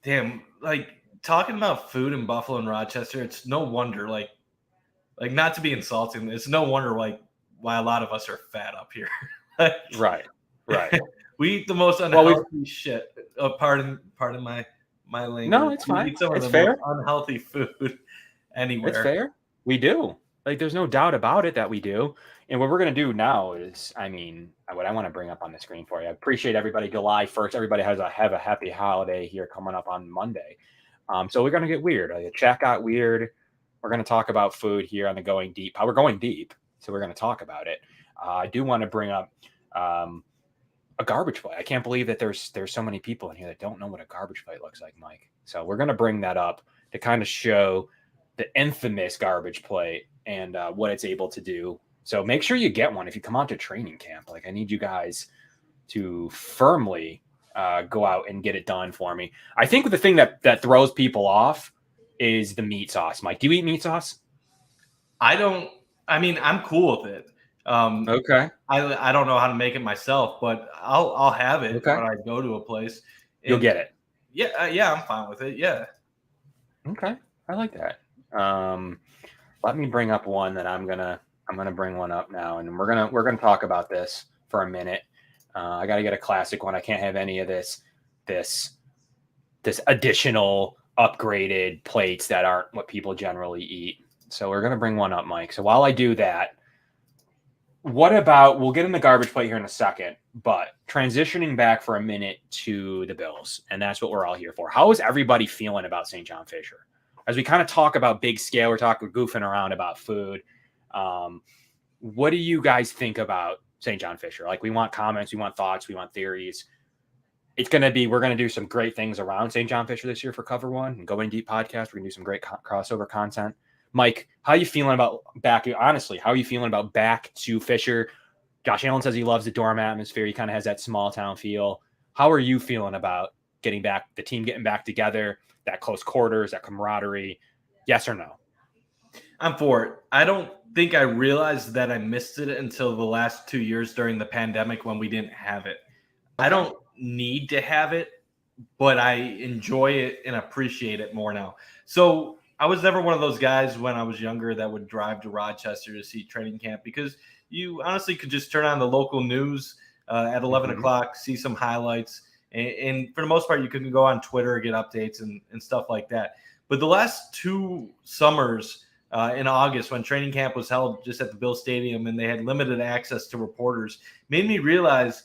Damn, like talking about food in Buffalo and Rochester, it's no wonder, like not to be insulting, it's no wonder like why a lot of us are fat up here. Right. We eat the most unhealthy shit. Pardon my language. No, it's fine. We eat some of the fair. most unhealthy food anywhere. It's fair. We do. Like, there's no doubt about it that we do. And what we're going to do now is, I mean, what I want to bring up on the screen for you. I appreciate everybody. July 1st. Everybody have a happy holiday here coming up on Monday. So we're going to get weird. The chat got weird. We're going to talk about food here on the Going Deep. We're going deep. So we're going to talk about it. I do want to bring up a garbage plate. I can't believe that there's so many people in here that don't know what a garbage plate looks like, Mike. So we're going to bring that up to kind of show the infamous garbage plate and what it's able to do. So make sure you get one if you come out to training camp. Like, I need you guys to firmly go out and get it done for me. I think the thing that throws people off is the meat sauce. Mike, do you eat meat sauce? I don't. I mean, I'm cool with it. Okay. I don't know how to make it myself, but I'll have it when I go to a place. You'll get it. Yeah, I'm fine with it. Yeah. Okay, I like that. Let me bring up one that I'm gonna bring one up now, and we're gonna talk about this for a minute. I got to get a classic one. I can't have any of this additional upgraded plates that aren't what people generally eat. So we're gonna bring one up, Mike. So while I do that, what about, we'll get in the garbage plate here in a second, but transitioning back for a minute to the Bills, and that's what we're all here for. How is everybody feeling about St. John Fisher? As we kind of talk about big scale, we're goofing around about food. What do you guys think about St. John Fisher? Like, we want comments, we want thoughts, we want theories. We're going to do some great things around St. John Fisher this year for Cover One and Going Deep podcast. We're going to do some great crossover content. Mike, how are you feeling about back to Fisher? Josh Allen says he loves the dorm atmosphere. He kind of has that small town feel. How are you feeling about the team getting back together, that close quarters, that camaraderie? Yes or no? I'm for it. I don't think I realized that I missed it until the last 2 years during the pandemic when we didn't have it. I don't need to have it, but I enjoy it and appreciate it more now. So I was never one of those guys when I was younger that would drive to Rochester to see training camp because you honestly could just turn on the local news at 11 o'clock, see some highlights. And for the most part, you can go on Twitter, get updates and stuff like that. But the last 2 summers in August, when training camp was held just at the Bill Stadium and they had limited access to reporters, made me realize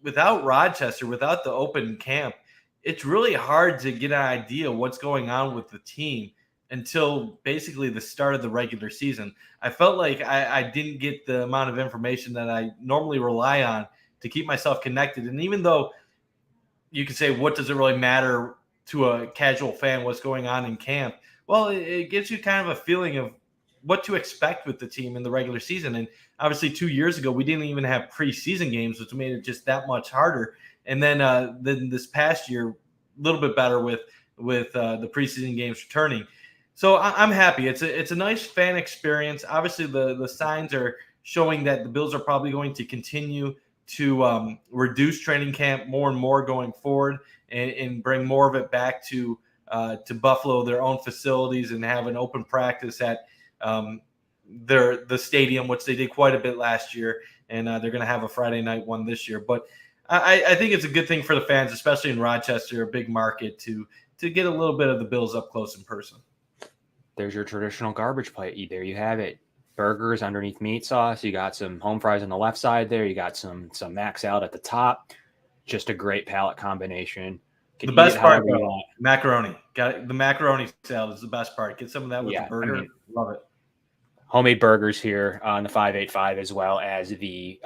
without Rochester, without the open camp, it's really hard to get an idea what's going on with the team until basically the start of the regular season. I felt like I didn't get the amount of information that I normally rely on to keep myself connected. And even though you could say, what does it really matter to a casual fan, what's going on in camp? Well, it gives you kind of a feeling of what to expect with the team in the regular season. And obviously 2 years ago, we didn't even have preseason games, which made it just that much harder. And then this past year, a little bit better with the preseason games returning. So I'm happy. It's a nice fan experience. Obviously, the signs are showing that the Bills are probably going to continue to reduce training camp more and more going forward, and bring more of it back to Buffalo, their own facilities, and have an open practice at the stadium, which they did quite a bit last year, and they're going to have a Friday night one this year. But I think it's a good thing for the fans, especially in Rochester, a big market, to get a little bit of the Bills up close in person. There's your traditional garbage plate. There you have it. Burgers underneath meat sauce. You got some home fries on the left side there. You got some mac salad at the top. Just a great palate combination. The best part, macaroni. The macaroni salad is the best part. Get some of that with the burger. Love it. Homemade burgers here on the 585, as well as the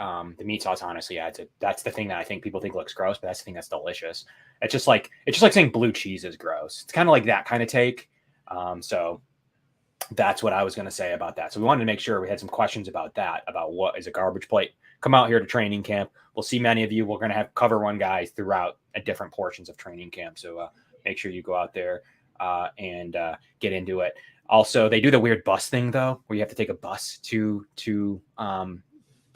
meat sauce. Honestly, adds it. That's the thing that I think people think looks gross, but that's the thing that's delicious. It's just like saying blue cheese is gross. It's kind of like that kind of take. So that's what I was going to say about that. So we wanted to make sure we had some questions about that, about what is a garbage plate. Come out here to training camp. We'll see many of you. We're going to have cover one guys throughout at different portions of training camp. So make sure you go out there and get into it. Also, they do the weird bus thing, though, where you have to take a bus to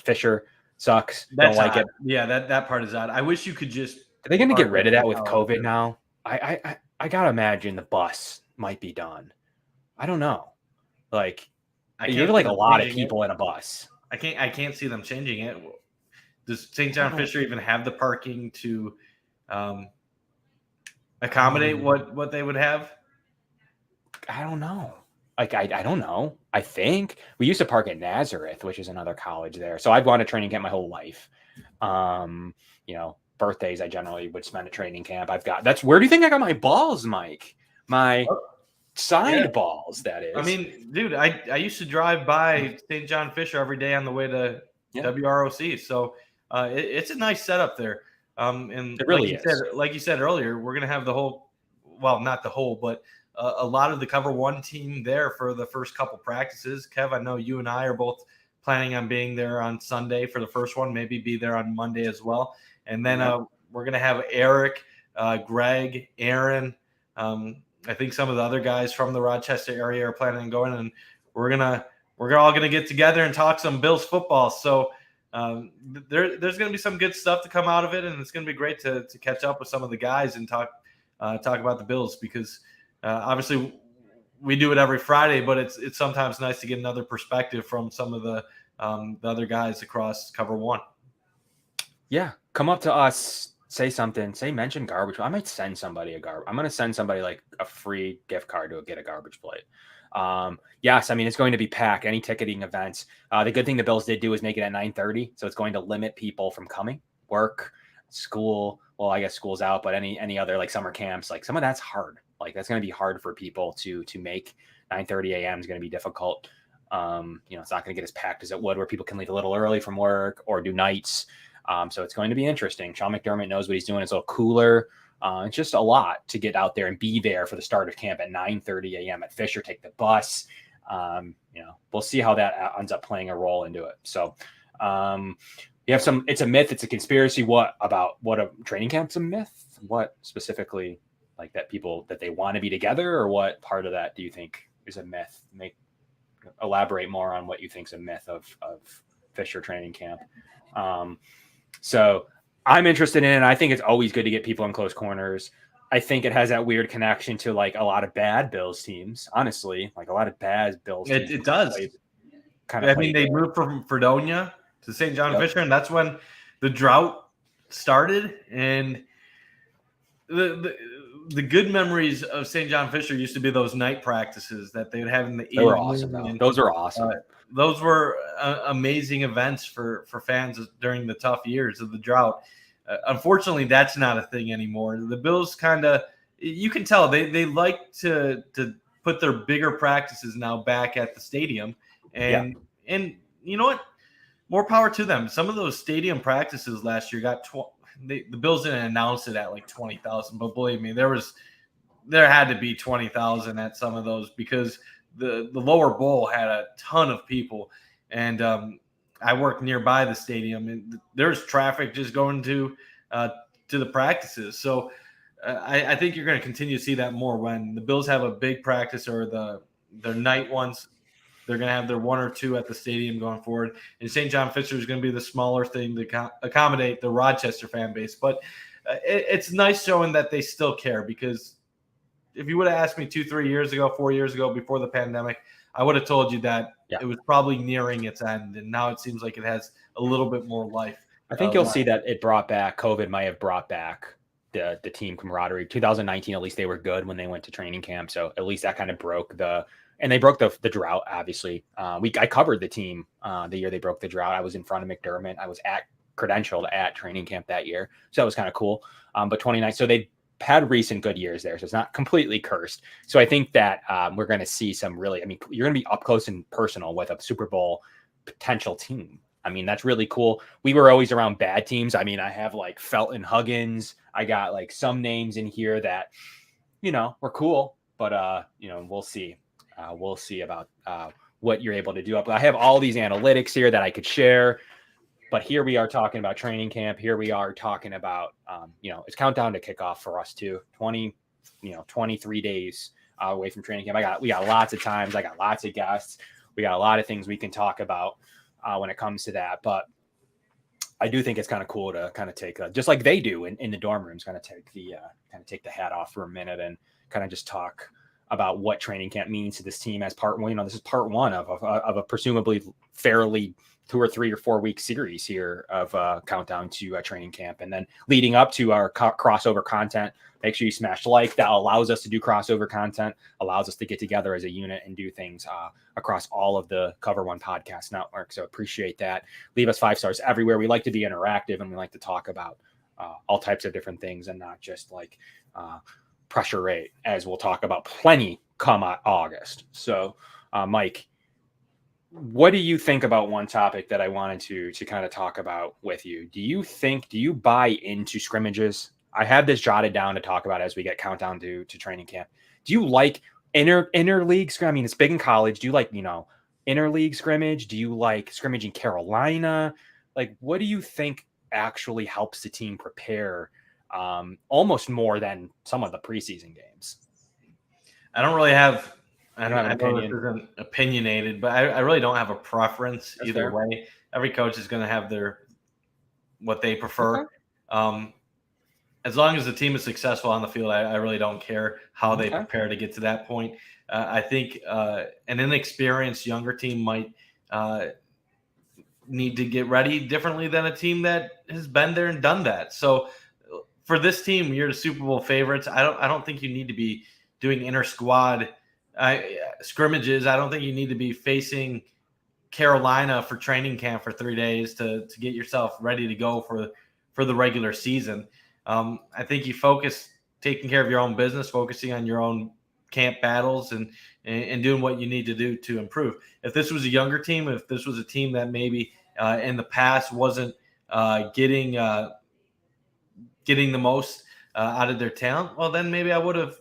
Fisher. Sucks. Don't like odd. it. Yeah, that part is odd. I wish you could just. Are they going to get rid of that with COVID now? I got to imagine the bus might be done. I don't know. Like, you're like a lot of people in a bus. I can't see them changing it. Does St. John Fisher even have the parking to accommodate what they would have? I don't know. Like, I don't know. I think we used to park at Nazareth, which is another college there. So I've gone to training camp my whole life. Birthdays I generally would spend at training camp. Where do you think I got my balls, Mike? My signed balls, that is. I mean, dude, I used to drive by St. John Fisher every day on the way to WROC. So it's a nice setup there. And it really is. Like you said earlier, we're going to have the whole, well, not the whole, but a lot of the Cover One team there for the first couple practices. Kev, I know you and I are both planning on being there on Sunday for the first one, maybe be there on Monday as well. And then we're going to have Eric, Greg, Aaron, I think some of the other guys from the Rochester area are planning on going, and we're all gonna get together and talk some Bills football. So there's gonna be some good stuff to come out of it, and it's gonna be great to catch up with some of the guys and talk about the Bills, because obviously we do it every Friday, but it's sometimes nice to get another perspective from some of the other guys across Cover One. Yeah, come up to us. Say something. Mention garbage. I might send somebody I'm going to send somebody like a free gift card to get a garbage plate. Yes, I mean, it's going to be packed. Any ticketing events. The good thing the Bills did do is make it at 9:30, so it's going to limit people from coming. Work, school. Well, I guess school's out, but any other like summer camps, like some of that's hard. Like that's going to be hard for people to make. 9:30 a.m. is going to be difficult. It's not going to get as packed as it would, where people can leave a little early from work or do nights. So it's going to be interesting. Sean McDermott knows what he's doing. It's a little cooler. It's just a lot to get out there and be there for the start of camp at 9:30 a.m. at Fisher, take the bus. We'll see how that ends up playing a role into it. So you have it's a myth. It's a conspiracy. What a training camp's a myth? What specifically, like that they want to be together, or what part of that do you think is a myth? Elaborate more on what you think is a myth of Fisher training camp. So I'm interested in it. I think it's always good to get people in close corners. I think it has that weird connection to like a lot of bad Bills teams, honestly, like a lot of bad Bills teams. It does. kind of. I mean, they moved from Fredonia to St. John Fisher, and that's when the drought started. And the good memories of St. John Fisher used to be those night practices that they would have in the evening. They were awesome, though. Those are awesome. Those were amazing events for fans during the tough years of the drought. Unfortunately, that's not a thing anymore. The Bills kind of, you can tell they like to put their bigger practices now back at the stadium, and you know what? More power to them. Some of those stadium practices last year got the Bills didn't announce it at like 20,000, but believe me, there had to be 20,000 at some of those because the lower bowl had a ton of people, and I work nearby the stadium, and there's traffic just going to the practices. So I think you're going to continue to see that more when the Bills have a big practice or their night ones. They're going to have their one or two at the stadium going forward. And St. John Fisher is going to be the smaller thing to accommodate the Rochester fan base. But it's nice showing that they still care, because if you would have asked me 2-3 years ago, 4 years ago, before the pandemic, I would have told you that it was probably nearing its end. And now it seems like it has a little bit more life. I think you'll see that it brought back, COVID might have brought back the team camaraderie. 2019, at least they were good when they went to training camp. So at least that kind of broke they broke the drought, obviously. I covered the team the year they broke the drought. I was in front of McDermott. I was credentialed at training camp that year. So that was kind of cool. But 29, so they had recent good years there. So it's not completely cursed. So I think that we're going to see some really, you're going to be up close and personal with a Super Bowl potential team. That's really cool. We were always around bad teams. I have like Felton Huggins. I got like some names in here that, were cool, but we'll see. We'll see about what you're able to do. I have all these analytics here that I could share, but here we are talking about training camp. Here we are talking about, it's countdown to kickoff for us too. 23 days away from training camp. We got lots of times. I got lots of guests. We got a lot of things we can talk about when it comes to that. But I do think it's kind of cool to kind of take just like they do in the dorm rooms, kind of take the hat off for a minute and kind of just talk about what training camp means to this team as part one. This is part one of a presumably fairly 2 or 3 or 4 week series here of countdown to training camp. And then leading up to our crossover content, make sure you smash like. That allows us to do crossover content, allows us to get together as a unit and do things across all of the Cover One podcast network. So appreciate that. Leave us 5 stars everywhere. We like to be interactive, and we like to talk about all types of different things, and not just like pressure rate, as we'll talk about plenty come August. So Mike, what do you think about one topic that I wanted to kind of talk about with you? Do you buy into scrimmages? I have this jotted down to talk about as we get countdown to training camp. Do you like interleague scrimmage? It's big in college. Do you like, interleague scrimmage? Do you like scrimmage in Carolina? Like, what do you think actually helps the team prepare almost more than some of the preseason games? I don't have an opinion. This isn't opinionated, but I really don't have a preference. That's either fair. Way. Every coach is going to have what they prefer. Okay. As long as the team is successful on the field, I really don't care how they prepare to get to that point. I think an inexperienced younger team might need to get ready differently than a team that has been there and done that. So for this team, you're the Super Bowl favorites. I don't think you need to be doing inter squad scrimmages. I don't think you need to be facing Carolina for training camp for 3 days to get yourself ready to go for the regular season. I think you focus taking care of your own business, focusing on your own camp battles and doing what you need to do to improve. If this was a younger team, if this was a team that maybe in the past wasn't getting the most out of their talent, well, then maybe I would have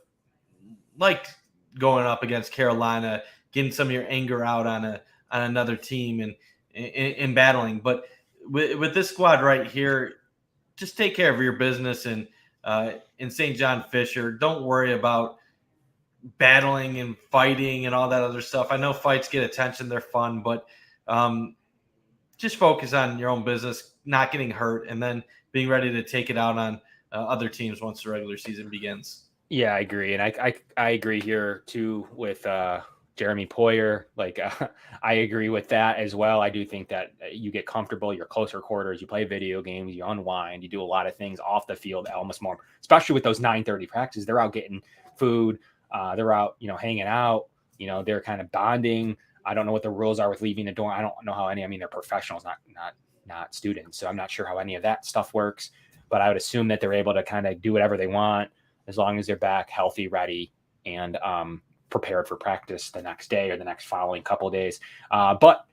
liked going up against Carolina, getting some of your anger out on another team and in battling. But with this squad right here, just take care of your business and in St. John Fisher. Don't worry about battling and fighting and all that other stuff. I know fights get attention. They're fun, but just focus on your own business, not getting hurt, and then being ready to take it out on other teams once the regular season begins. Yeah, I agree. And I agree here too with Jeremy Poyer. Like, I agree with that as well. I do think that you get comfortable, you're closer quarters, you play video games, you unwind, you do a lot of things off the field, almost more, especially with those 9:30 practices. They're out getting food, they're out, hanging out, they're kind of bonding. I don't know what the rules are with leaving the dorm. I don't know how any. I mean, they're professionals, not students, so I'm not sure how any of that stuff works. But I would assume that they're able to kind of do whatever they want as long as they're back healthy, ready, and prepared for practice the next day or the next following couple of days. But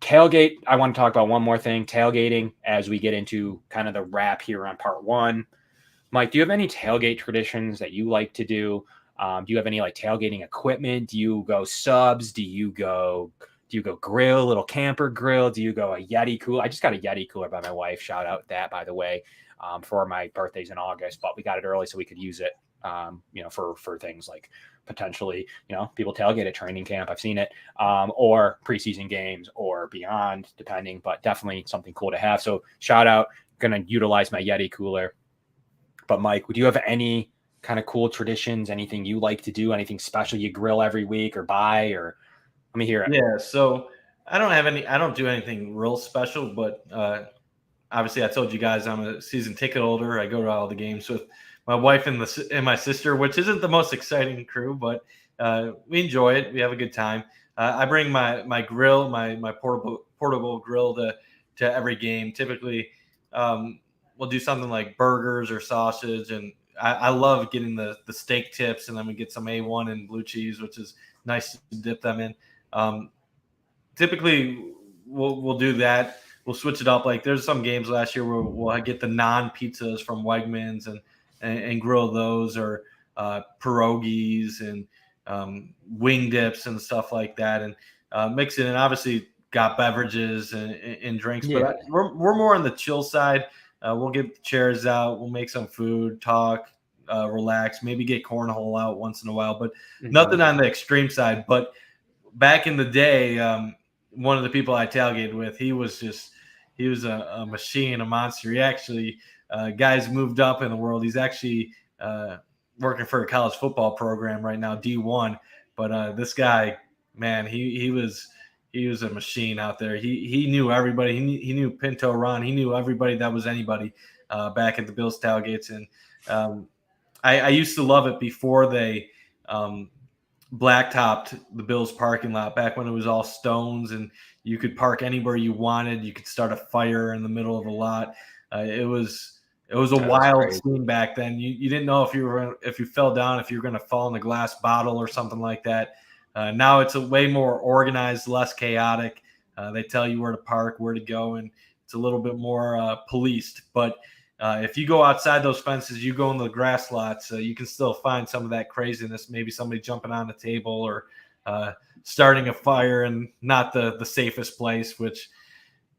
tailgate, I want to talk about one more thing, tailgating, as we get into kind of the wrap here on part one. Mike, do you have any tailgate traditions that you like to do? Do you have any like tailgating equipment? Do you go subs? Do you go grill, little camper grill? Do you go a Yeti cooler? I just got a Yeti cooler by my wife. Shout out that, by the way, for my birthday's in August, but we got it early so we could use it, for things like potentially, people tailgate at training camp. I've seen it, or preseason games or beyond, depending, but definitely something cool to have. So shout out, going to utilize my Yeti cooler. But Mike, would you have any kind of cool traditions, anything you like to do, anything special you grill every week or buy, or let me hear it? Yeah, so I don't do anything real special, but obviously I told you guys I'm a season ticket holder. I go to all the games with my wife and my sister, which isn't the most exciting crew, but we enjoy it. We have a good time. I bring my grill, my portable grill to every game. Typically, we'll do something like burgers or sausage, and I love getting the steak tips, and then we get some A1 and blue cheese, which is nice to dip them in. Typically, we'll do that. We'll switch it up. Like there's some games last year where we'll get the non-pizzas from Wegmans and grill those, or pierogies and wing dips and stuff like that, and mix it in. Obviously, got beverages and drinks, Yeah. but we're more on the chill side. We'll get the chairs out. We'll make some food, talk, relax, maybe get cornhole out once in a while, but nothing on the extreme side. But back in the day, one of the people I tailgated with, he was a machine, a monster. He actually, guys moved up in the world. He's actually working for a college football program right now, D1. But this guy, man, he was a machine out there. He knew everybody. He knew Pinto Ron. He knew everybody that was anybody back at the Bills tailgates. And I used to love it before they blacktopped the Bills parking lot, back when it was all stones and you could park anywhere you wanted. You could start a fire in the middle of a lot. It was a wild scene back then. You didn't know if you fell down, if you were going to fall in a glass bottle or something like that. Now it's a way more organized, less chaotic. They tell you where to park, where to go, and it's a little bit more policed. But if you go outside those fences, you go in the grass lots, you can still find some of that craziness. Maybe somebody jumping on the table or starting a fire, and not the safest place. Which,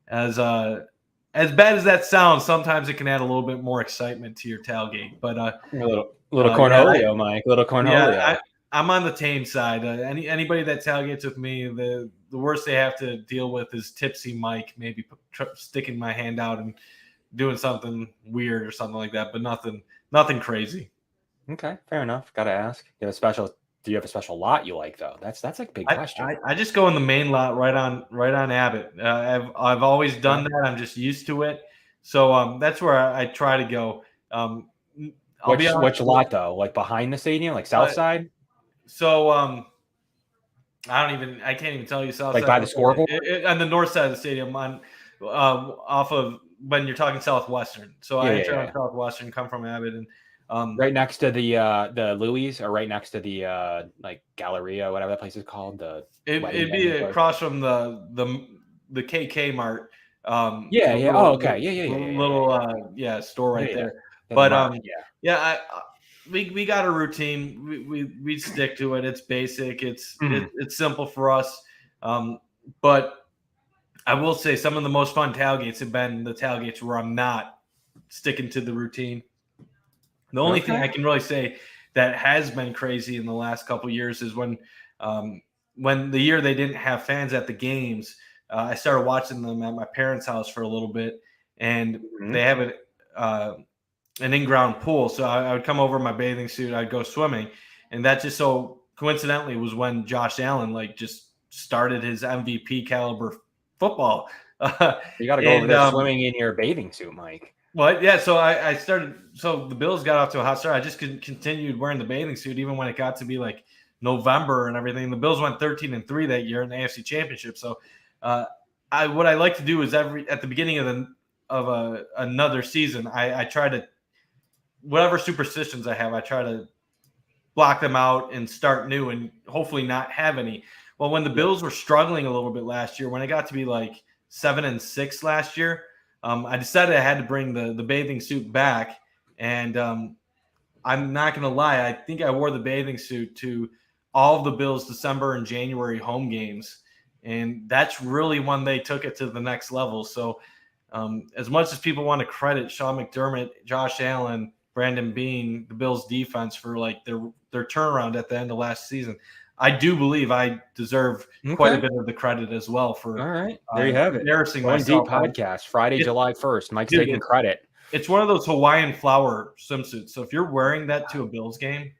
as bad as that sounds, sometimes it can add a little bit more excitement to your tailgate. But a little cornholio, Mike. A little cornholio. Yeah, I'm on the tame side. Anybody that tailgates with me, the worst they have to deal with is tipsy Mike, maybe sticking my hand out and doing something weird or something like that, but nothing crazy. Okay, fair enough. Got to ask. Do you have a special lot you like though? That's a big question. I just go in the main lot right on Abbott. I've always done that. I'm just used to it. So that's where I try to go. Which lot though? Like behind the stadium, like south side? So I can't even tell you south like side. by the scoreboard? On the north side of the stadium, on off of when you're talking Southwestern. So I enter on Southwestern, come from Abbott, and right next to the Louis, or right next to the like Galleria, whatever that place is called. It'd be across from the KK Mart. Oh, okay. Yeah. Little store right there. But we got a routine. We stick to it. It's basic. It's simple for us. But I will say some of the most fun tailgates have been the tailgates where I'm not sticking to the routine. The only thing I can really say that has been crazy in the last couple of years is when the year they didn't have fans at the games, I started watching them at my parents' house for a little bit, and they have an in-ground pool. So I would come over in my bathing suit, I'd go swimming, and that just so coincidentally was when Josh Allen just started his MVP caliber football. You got to go over there swimming in your bathing suit, Mike. Well, yeah. So I started. So the Bills got off to a hot start. I just continued wearing the bathing suit even when it got to be like November and everything. The Bills went 13-3 that year in the AFC Championship. So what I like to do is at the beginning of another season, I try to, whatever superstitions I have, I try to block them out and start new and hopefully not have any. Well, when the Bills were struggling a little bit last year, when it got to be like 7-6 last year, I decided I had to bring the bathing suit back. And I'm not going to lie, I think I wore the bathing suit to all of the Bills' December and January home games. And that's really when they took it to the next level. So as much as people want to credit Sean McDermott, Josh Allen, Brandon Beane, the Bills' defense for like their turnaround at the end of last season, I do believe I deserve quite a bit of the credit as well for. All right, there you have it. Embarrassing Going myself. Deep podcast, Friday, July 1st. Mike's taking credit. It's one of those Hawaiian flower swimsuits. So if you're wearing that to a Bills game,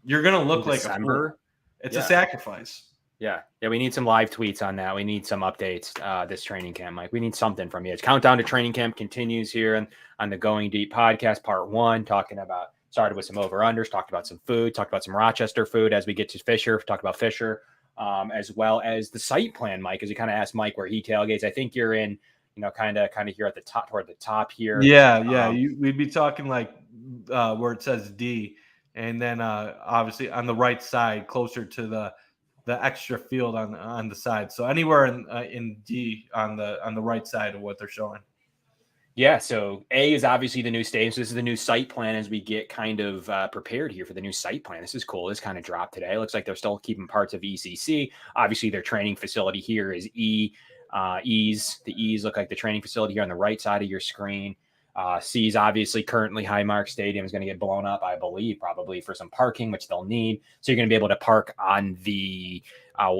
you're gonna look like a fool. It's a sacrifice. Yeah. We need some live tweets on that. We need some updates this training camp, Mike. We need something from you. It's countdown to training camp continues here on the Going Deep podcast, part 1, started with some over-unders, talked about some food, talked about some Rochester food as we get to Fisher, talked about Fisher, as well as the site plan, Mike, as you kind of asked Mike where he tailgates. I think you're in, kind of here at the top, toward the top here. Yeah. We'd be talking like where it says D, and then obviously on the right side, closer to the extra field on the side. So anywhere in D on the right side of what they're showing. Yeah, so A is obviously the new stadium. So this is the new site plan as we get kind of prepared here for the new site plan. This is cool. This kind of dropped today. It looks like they're still keeping parts of ECC. Obviously, their training facility here is E's. The E's look like the training facility here on the right side of your screen. C's obviously currently Highmark Stadium is going to get blown up, I believe, probably for some parking, which they'll need. So you're going to be able to park on the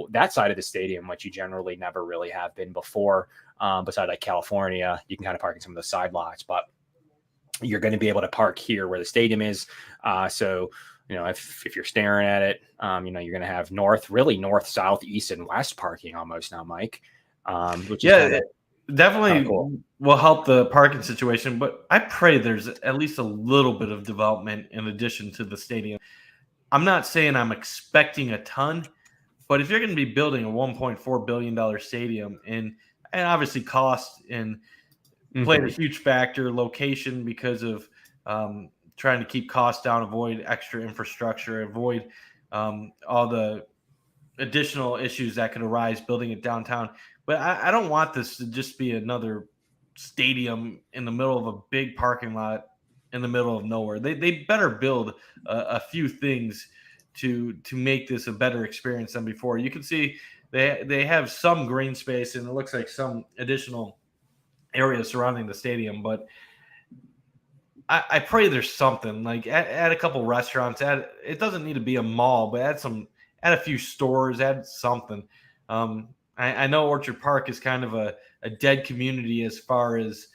that side of the stadium, which you generally never really have been before. Beside like California, you can kind of park in some of the side lots, but you're going to be able to park here where the stadium is. So, if you're staring at it, you're going to have north, south, east, and west parking almost now, Mike. Which is definitely cool. Will help the parking situation, but I pray there's at least a little bit of development in addition to the stadium. I'm not saying I'm expecting a ton, but if you're going to be building a $1.4 billion stadium and obviously cost and played a huge factor, location because of trying to keep costs down, avoid extra infrastructure, avoid all the additional issues that could arise building it downtown. But I don't want this to just be another stadium in the middle of a big parking lot in the middle of nowhere. They better build a few things to make this a better experience than before. You can see they have some green space and it looks like some additional areas surrounding the stadium, but I pray there's something like add a couple restaurants. It doesn't need to be a mall, but add a few stores, add something. I know Orchard Park is kind of a dead community as far as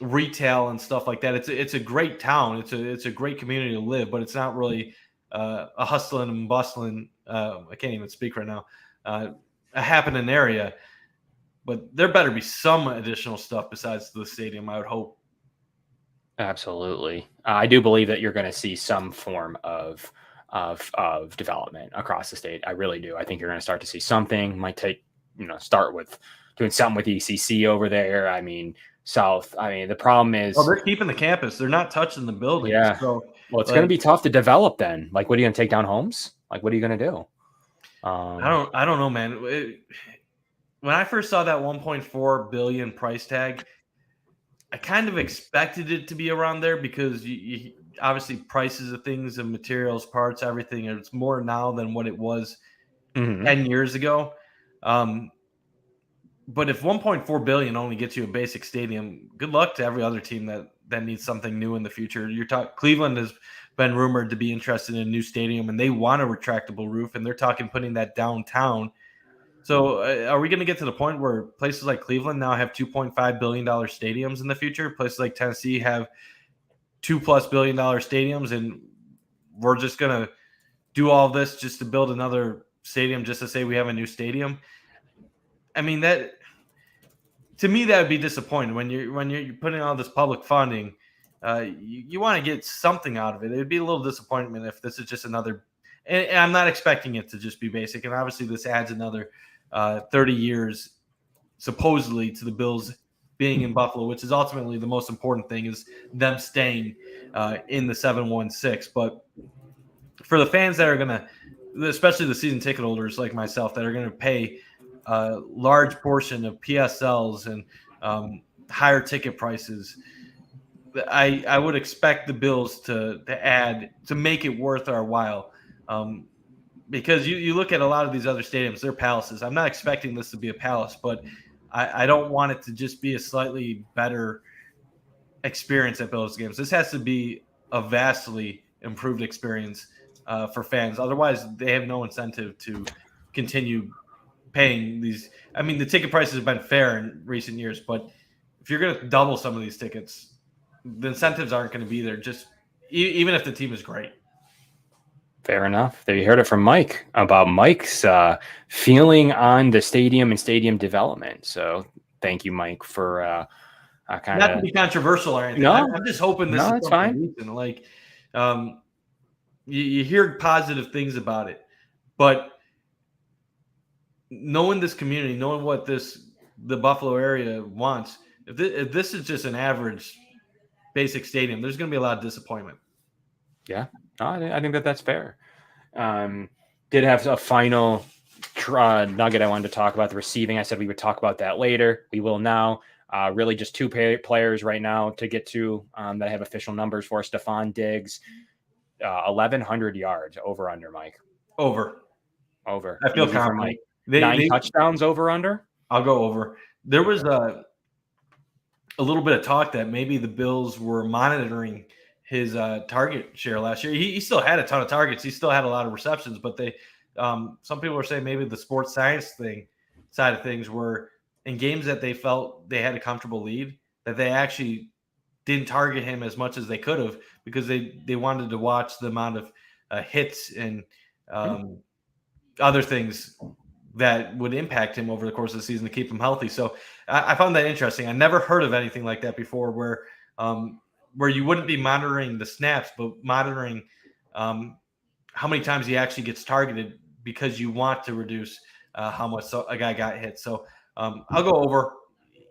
retail and stuff like that. It's a great town. It's a great community to live, but it's not really a hustling and bustling. I can't even speak right now. A happening area, but there better be some additional stuff besides the stadium, I would hope. Absolutely. I do believe that you're going to see some form of development across the state. I really do. I think you're going to start to see something. Might take, start with doing something with ECC over there. I mean, South. I mean, the problem is, they're keeping the campus. They're not touching the building. Yeah. So, it's going to be tough to develop then. Like, what are you going to take down homes? Like, what are you going to do? I don't know, man. When I first saw that 1.4 billion price tag, I kind of expected it to be around there because you obviously prices of things and materials, parts, everything. It's more now than what it was 10 years ago. But if 1.4 billion only gets you a basic stadium, good luck to every other team that needs something new in the future. Cleveland has been rumored to be interested in a new stadium, and they want a retractable roof, and they're talking putting that downtown. So are we going to get to the point where places like Cleveland now have $2.5 billion stadiums in the future? Places like Tennessee have $2+ billion stadiums, and we're just going to do all this just to build another stadium, just to say we have a new stadium. I mean, that to me, that would be disappointing when you're putting all this public funding. You want to get something out of it. It would be a little disappointment if this is just another. And I'm not expecting it to just be basic. And obviously, this adds another 30 years, supposedly, to the Bills being in Buffalo, which is ultimately the most important thing, is them staying in the 716. But for the fans that are going to, especially the season ticket holders like myself, that are going to pay a large portion of PSLs and higher ticket prices, I would expect the Bills to make it worth our while. Because you look at a lot of these other stadiums, they're palaces. I'm not expecting this to be a palace, but I don't want it to just be a slightly better experience at Bills games. This has to be a vastly improved experience for fans. Otherwise, they have no incentive to continue paying these. I mean, the ticket prices have been fair in recent years, but if you're going to double some of these tickets, the incentives aren't going to be there, just even if the team is great. Fair enough. There you heard it from Mike about Mike's feeling on the stadium and stadium development. So thank you, Mike, for kind not of to be controversial or anything. No, I'm just hoping this is fine. Recent. Like, you hear positive things about it, but knowing this community, knowing what the Buffalo area wants, if this is just an average basic stadium, there's going to be a lot of disappointment. Yeah, I think that's fair. Did have a final nugget I wanted to talk about, the receiving. I said we would talk about that later. We will now. Really just two players right now to get to that have official numbers for. Stephon Diggs, 1,100 yards, over under, Mike. Over. I feel confident. Mike. 9 touchdowns, over under? I'll go over. There was a little bit of talk that maybe the Bills were monitoring his target share last year. He still had a ton of targets. He still had a lot of receptions, but some people were saying maybe the sports science side of things were in games that they felt they had a comfortable lead, that they actually didn't target him as much as they could have because they wanted to watch the amount of hits and other things that would impact him over the course of the season to keep him healthy. So I found that interesting. I never heard of anything like that before, where you wouldn't be monitoring the snaps, but monitoring how many times he actually gets targeted because you want to reduce how much a guy got hit. So I'll go over.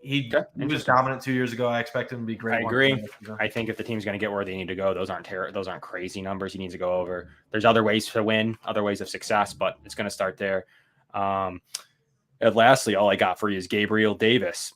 He was dominant 2 years ago. I expect him to be great. I agree. I think if the team's going to get where they need to go, those aren't crazy numbers he needs to go over. There's other ways to win, other ways of success, but it's going to start there. And lastly, all I got for you is Gabriel Davis.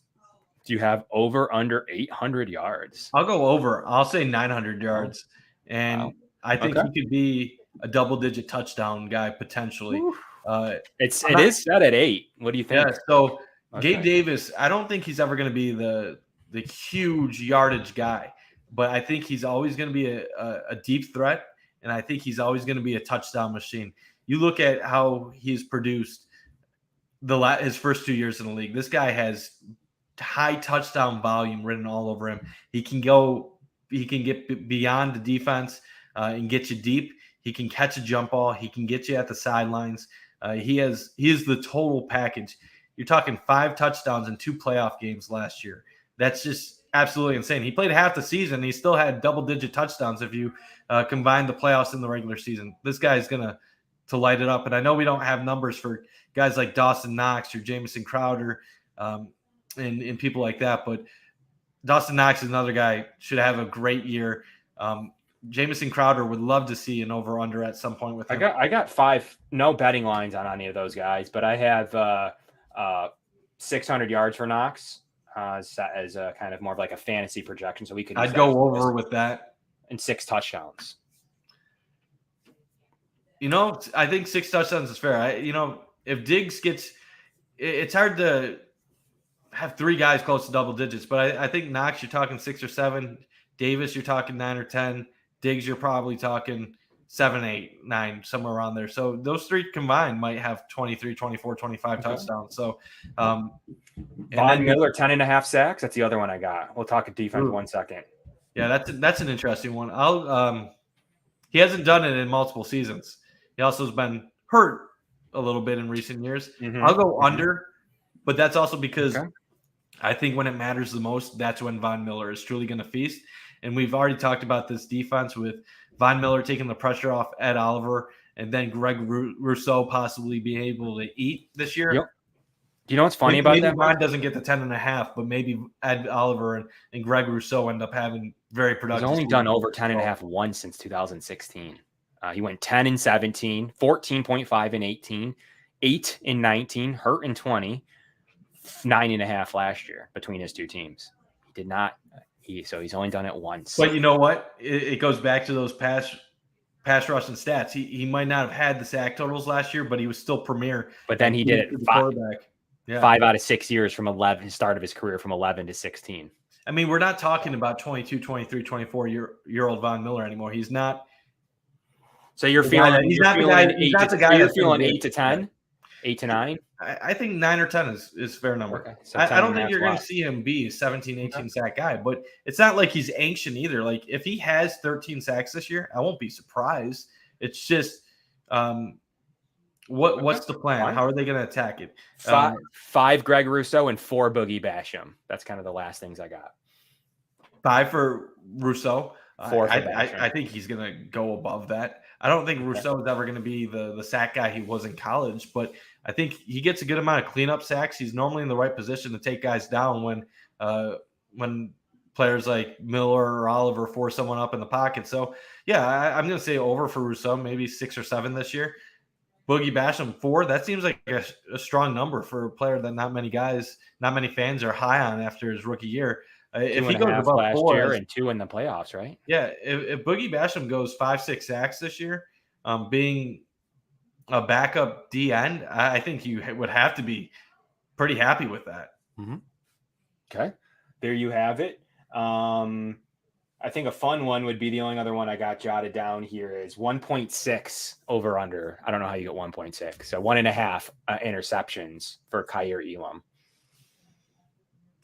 Do you have over under 800 yards? I'll go over. I'll say 900 yards. And I think he could be a double-digit touchdown guy potentially. It is set at 8. What do you think? Yeah, so Gabe Davis, I don't think he's ever going to be the huge yardage guy, but I think he's always going to be a deep threat, and I think he's always going to be a touchdown machine. You look at how he's produced his first 2 years in the league. This guy has high touchdown volume written all over him. He can get beyond the defense and get you deep. He can catch a jump ball. He can get you at the sidelines. He is the total package. You're talking 5 touchdowns in 2 playoff games last year. That's just absolutely insane. He played half the season. He still had double-digit touchdowns if you combine the playoffs and the regular season. This guy is going to light it up. And I know we don't have numbers for guys like Dawson Knox or Jamison Crowder and people like that, but Dawson Knox is another guy, should have a great year. Jamison Crowder would love to see an over-under at some point with him. I got 5, no betting lines on any of those guys, but I have 600 yards for Knox as a kind of more of like a fantasy projection. So I'd go over with that. And 6 touchdowns. I think 6 touchdowns is fair. If Diggs it's hard to have 3 guys close to double digits, but I think Knox, you're talking 6 or 7. Davis, you're talking 9 or 10. Diggs, you're probably talking 7, 8, 9, somewhere around there. So those 3 combined might have 23, 24, 25 touchdowns. So Von Miller, 10.5 sacks. That's the other one I got. We'll talk defense 1 second. Yeah, that's an interesting one. He hasn't done it in multiple seasons. He also has been hurt a little bit in recent years. Mhm, I'll go mhm. under, but that's also because Okay. I think when it matters the most, that's when Von Miller is truly going to feast. And we've already talked about this defense with Von Miller taking the pressure off Ed Oliver and then Greg Rousseau possibly being able to eat this year. Yep. Do you know what's funny about Maybe that? Von doesn't get the 10.5, but maybe Ed Oliver and Greg Rousseau end up having very He's productive. only done over 10.5 once since 2016. He went 10 in 17, 14.5 in 18, 8 in 19, hurt in 20, 9.5 last year between his two teams. He did not. So he's only done it once. But you know what? It goes back to those pass rushing stats. He might not have had the sack totals last year, but he was still premier. But then he did it Yeah. 5 out of 6 years from 11, his start of his career from 11 to 16. I mean, we're not talking about 22, 23, 24-year-old Von Miller anymore. He's not. So you're The feeling guy that- he's not the guy- he's not the guy you're that's gonna feeling be- 8 to 10, 8 to 9. I think 9 or 10 is fair number. Okay, so I 10 don't think and you're a half going to see him be a 17, 18 sack guy, but it's not like he's ancient either. Like if he has 13 sacks this year, I won't be surprised. It's just what's the plan? Fine. How are they going to attack it? Five Greg Rousseau and 4 Boogie Basham. That's kind of the last things I got. 5 for Rousseau. 4 for I Basham. think he's going to go above that. I don't think Rousseau is ever going to be the sack guy he was in college, but I think he gets a good amount of cleanup sacks. He's normally in the right position to take guys down when players like Miller or Oliver force someone up in the pocket. So, yeah, I'm going to say over for Rousseau, maybe 6 or 7 this year. Boogie Basham 4. That seems like a strong number for a player that not many fans are high on after his rookie year. If he goes above last 4 year and 2 in the playoffs, right? Yeah, if Boogie Basham goes 5-6 sacks this year, being a backup D end, I think you would have to be pretty happy with that. Mm-hmm. Okay, there you have it. I think a fun one would be the only other one I got jotted down here is 1.6 over under. I don't know how you get 1.6. So 1.5 interceptions for Kaiir Elam.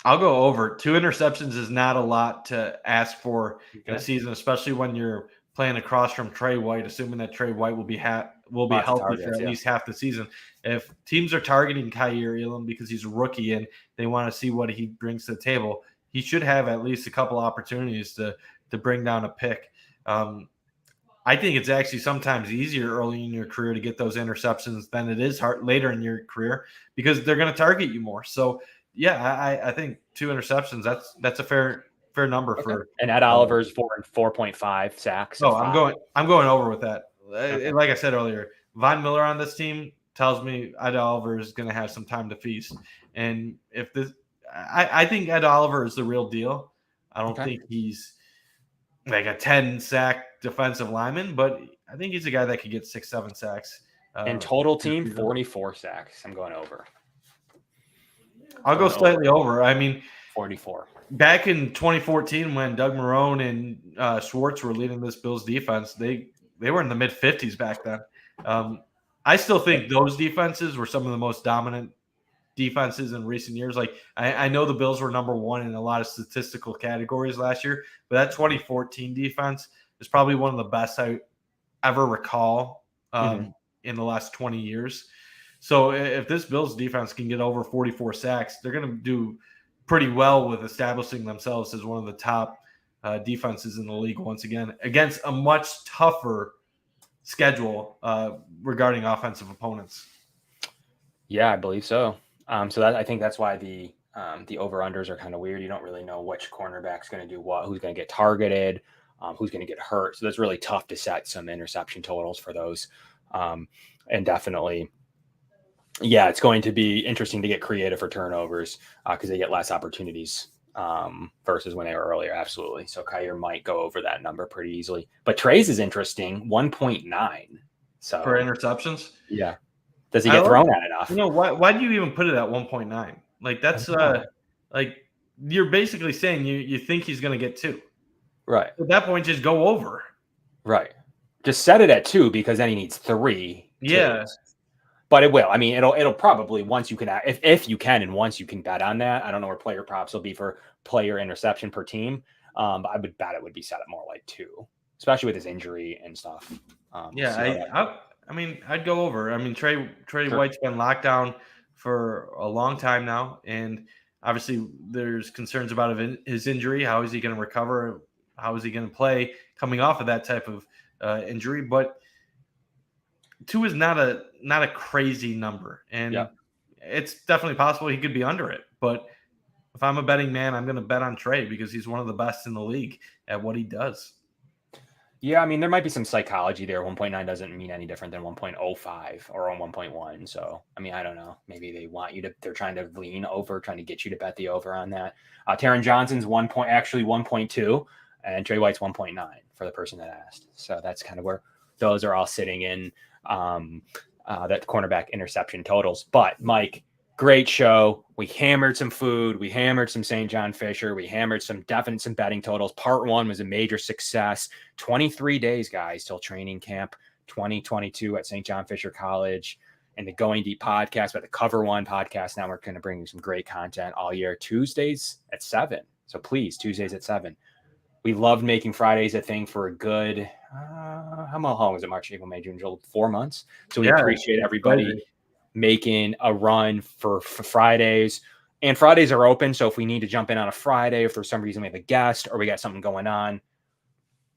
I'll go over. 2 interceptions is not a lot to ask for in a season, especially when you're playing across from Trey White, assuming that Trey White will be healthy for at least half the season. If teams are targeting Kaiir Elam because he's a rookie and they want to see what he brings to the table, he should have at least a couple opportunities to bring down a pick. I think it's actually sometimes easier early in your career to get those interceptions than it is later in your career because they're going to target you more. So, yeah, I think 2 interceptions. That's a fair number for. And Ed Oliver's 4.5 sacks. Oh, I'm going over with that. Okay. Like I said earlier, Von Miller on this team tells me Ed Oliver is going to have some time to feast. And if I think Ed Oliver is the real deal. I don't think he's like a 10 sack defensive lineman, but I think he's a guy that could get 6-7 sacks. And total team 44 sacks. I'm going over. I'll go slightly over. I mean, 44. Back in 2014, when Doug Marrone and Schwartz were leading this Bills defense, they were in the mid 50s back then. I still think those defenses were some of the most dominant defenses in recent years. Like I know the Bills were number 1 in a lot of statistical categories last year, but that 2014 defense is probably one of the best I ever recall in the last 20 years. So if this Bills defense can get over 44 sacks, they're going to do pretty well with establishing themselves as one of the top defenses in the league once again against a much tougher schedule regarding offensive opponents. Yeah, I believe so. I think that's why the over-unders are kind of weird. You don't really know which cornerback's going to do what, who's going to get targeted, who's going to get hurt. So that's really tough to set some interception totals for those. And definitely, yeah, it's going to be interesting to get creative for turnovers because they get less opportunities versus when they were earlier. Absolutely. So Kaiir might go over that number pretty easily. But Trey's is interesting, 1.9. So for interceptions? Yeah. Does he get thrown at enough? You know, why do you even put it at 1.9? Like that's like you're basically saying you think he's going to get 2. Right. At that point, just go over. Right. Just set it at 2 because then he needs 3. Yeah. Twos. But it will. I mean, it'll probably once you can, if you can, and once you can bet on that. I don't know where player props will be for player interception per team. But I would bet it would be set at more like 2, especially with his injury and stuff. I mean, I'd go over. I mean, Trey White's been locked down for a long time now, and obviously there's concerns about his injury. How is he going to recover? How is he going to play coming off of that type of injury? But 2 is not a crazy number, and it's definitely possible he could be under it. But if I'm a betting man, I'm going to bet on Trey because he's one of the best in the league at what he does. Yeah, I mean, there might be some psychology there. 1.9 doesn't mean any different than 1.05 or on 1.1. So, I mean, I don't know. Maybe they want you to, they're trying to lean over, trying to get you to bet the over on that. Taron Johnson's 1.2, and Trey White's 1.9 for the person that asked. So that's kind of where those are all sitting in that cornerback interception totals. But Mike, great show. We hammered some food. We hammered some St. John Fisher. We hammered some betting totals. Part 1 was a major success. 23 days, guys, till training camp 2022 at St. John Fisher College. And the Going Deep podcast, but the Cover One podcast. Now we're going to bring you some great content all year. Tuesdays at 7. So please, Tuesdays at 7. We loved making Fridays a thing for a good, how long was it? March, April, May, June, July, 4 months. So we appreciate everybody making a run for Fridays. And Fridays are open. So if we need to jump in on a Friday, if for some reason we have a guest or we got something going on,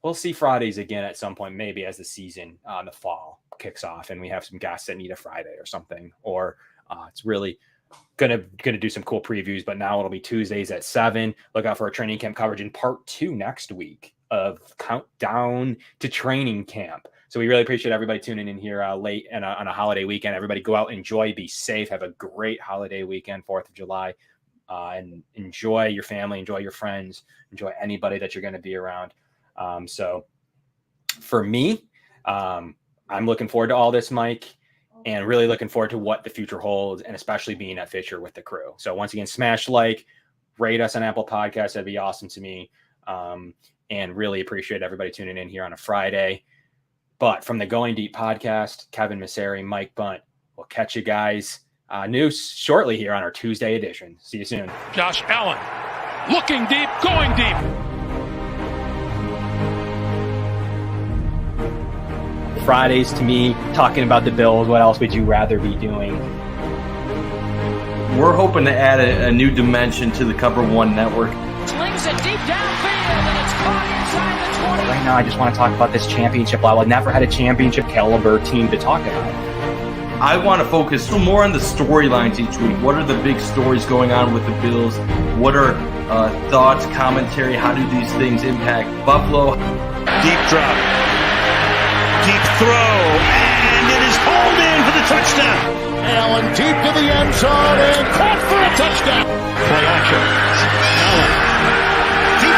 we'll see Fridays again at some point, maybe as the season in the fall kicks off and we have some guests that need a Friday or something, or it's really gonna do some cool previews. But now it'll be Tuesdays at 7. Look out for our training camp coverage in part 2 next week of Countdown to Training Camp. So we really appreciate everybody tuning in here late and on a holiday weekend. Everybody go out, enjoy, be safe, have a great holiday weekend, 4th of July, and enjoy your family, enjoy your friends, enjoy anybody that you're going to be around. So for me, I'm looking forward to all this, Mike, and really looking forward to what the future holds, and especially being at Fisher with the crew. So once again, smash like, rate us on Apple Podcasts. That'd be awesome to me. And really appreciate everybody tuning in here on a Friday. But from the Going Deep podcast, Kevin Massare, Mike Bundt, we'll catch you guys new shortly here on our Tuesday edition. See you soon. Josh Allen looking deep, going deep. Fridays to me, talking about the Bills. What else would you rather be doing? We're hoping to add a new dimension to the Cover One network. Slings it deep downfield, and it's caught inside the 20. Right now, I just want to talk about this championship level. I've never had a championship caliber team to talk about. I want to focus more on the storylines each week. What are the big stories going on with the Bills? What are thoughts, commentary? How do these things impact Buffalo? Deep drop. Deep throw. And it is hauled in for the touchdown. Allen deep to the end zone and caught for a touchdown. Play action.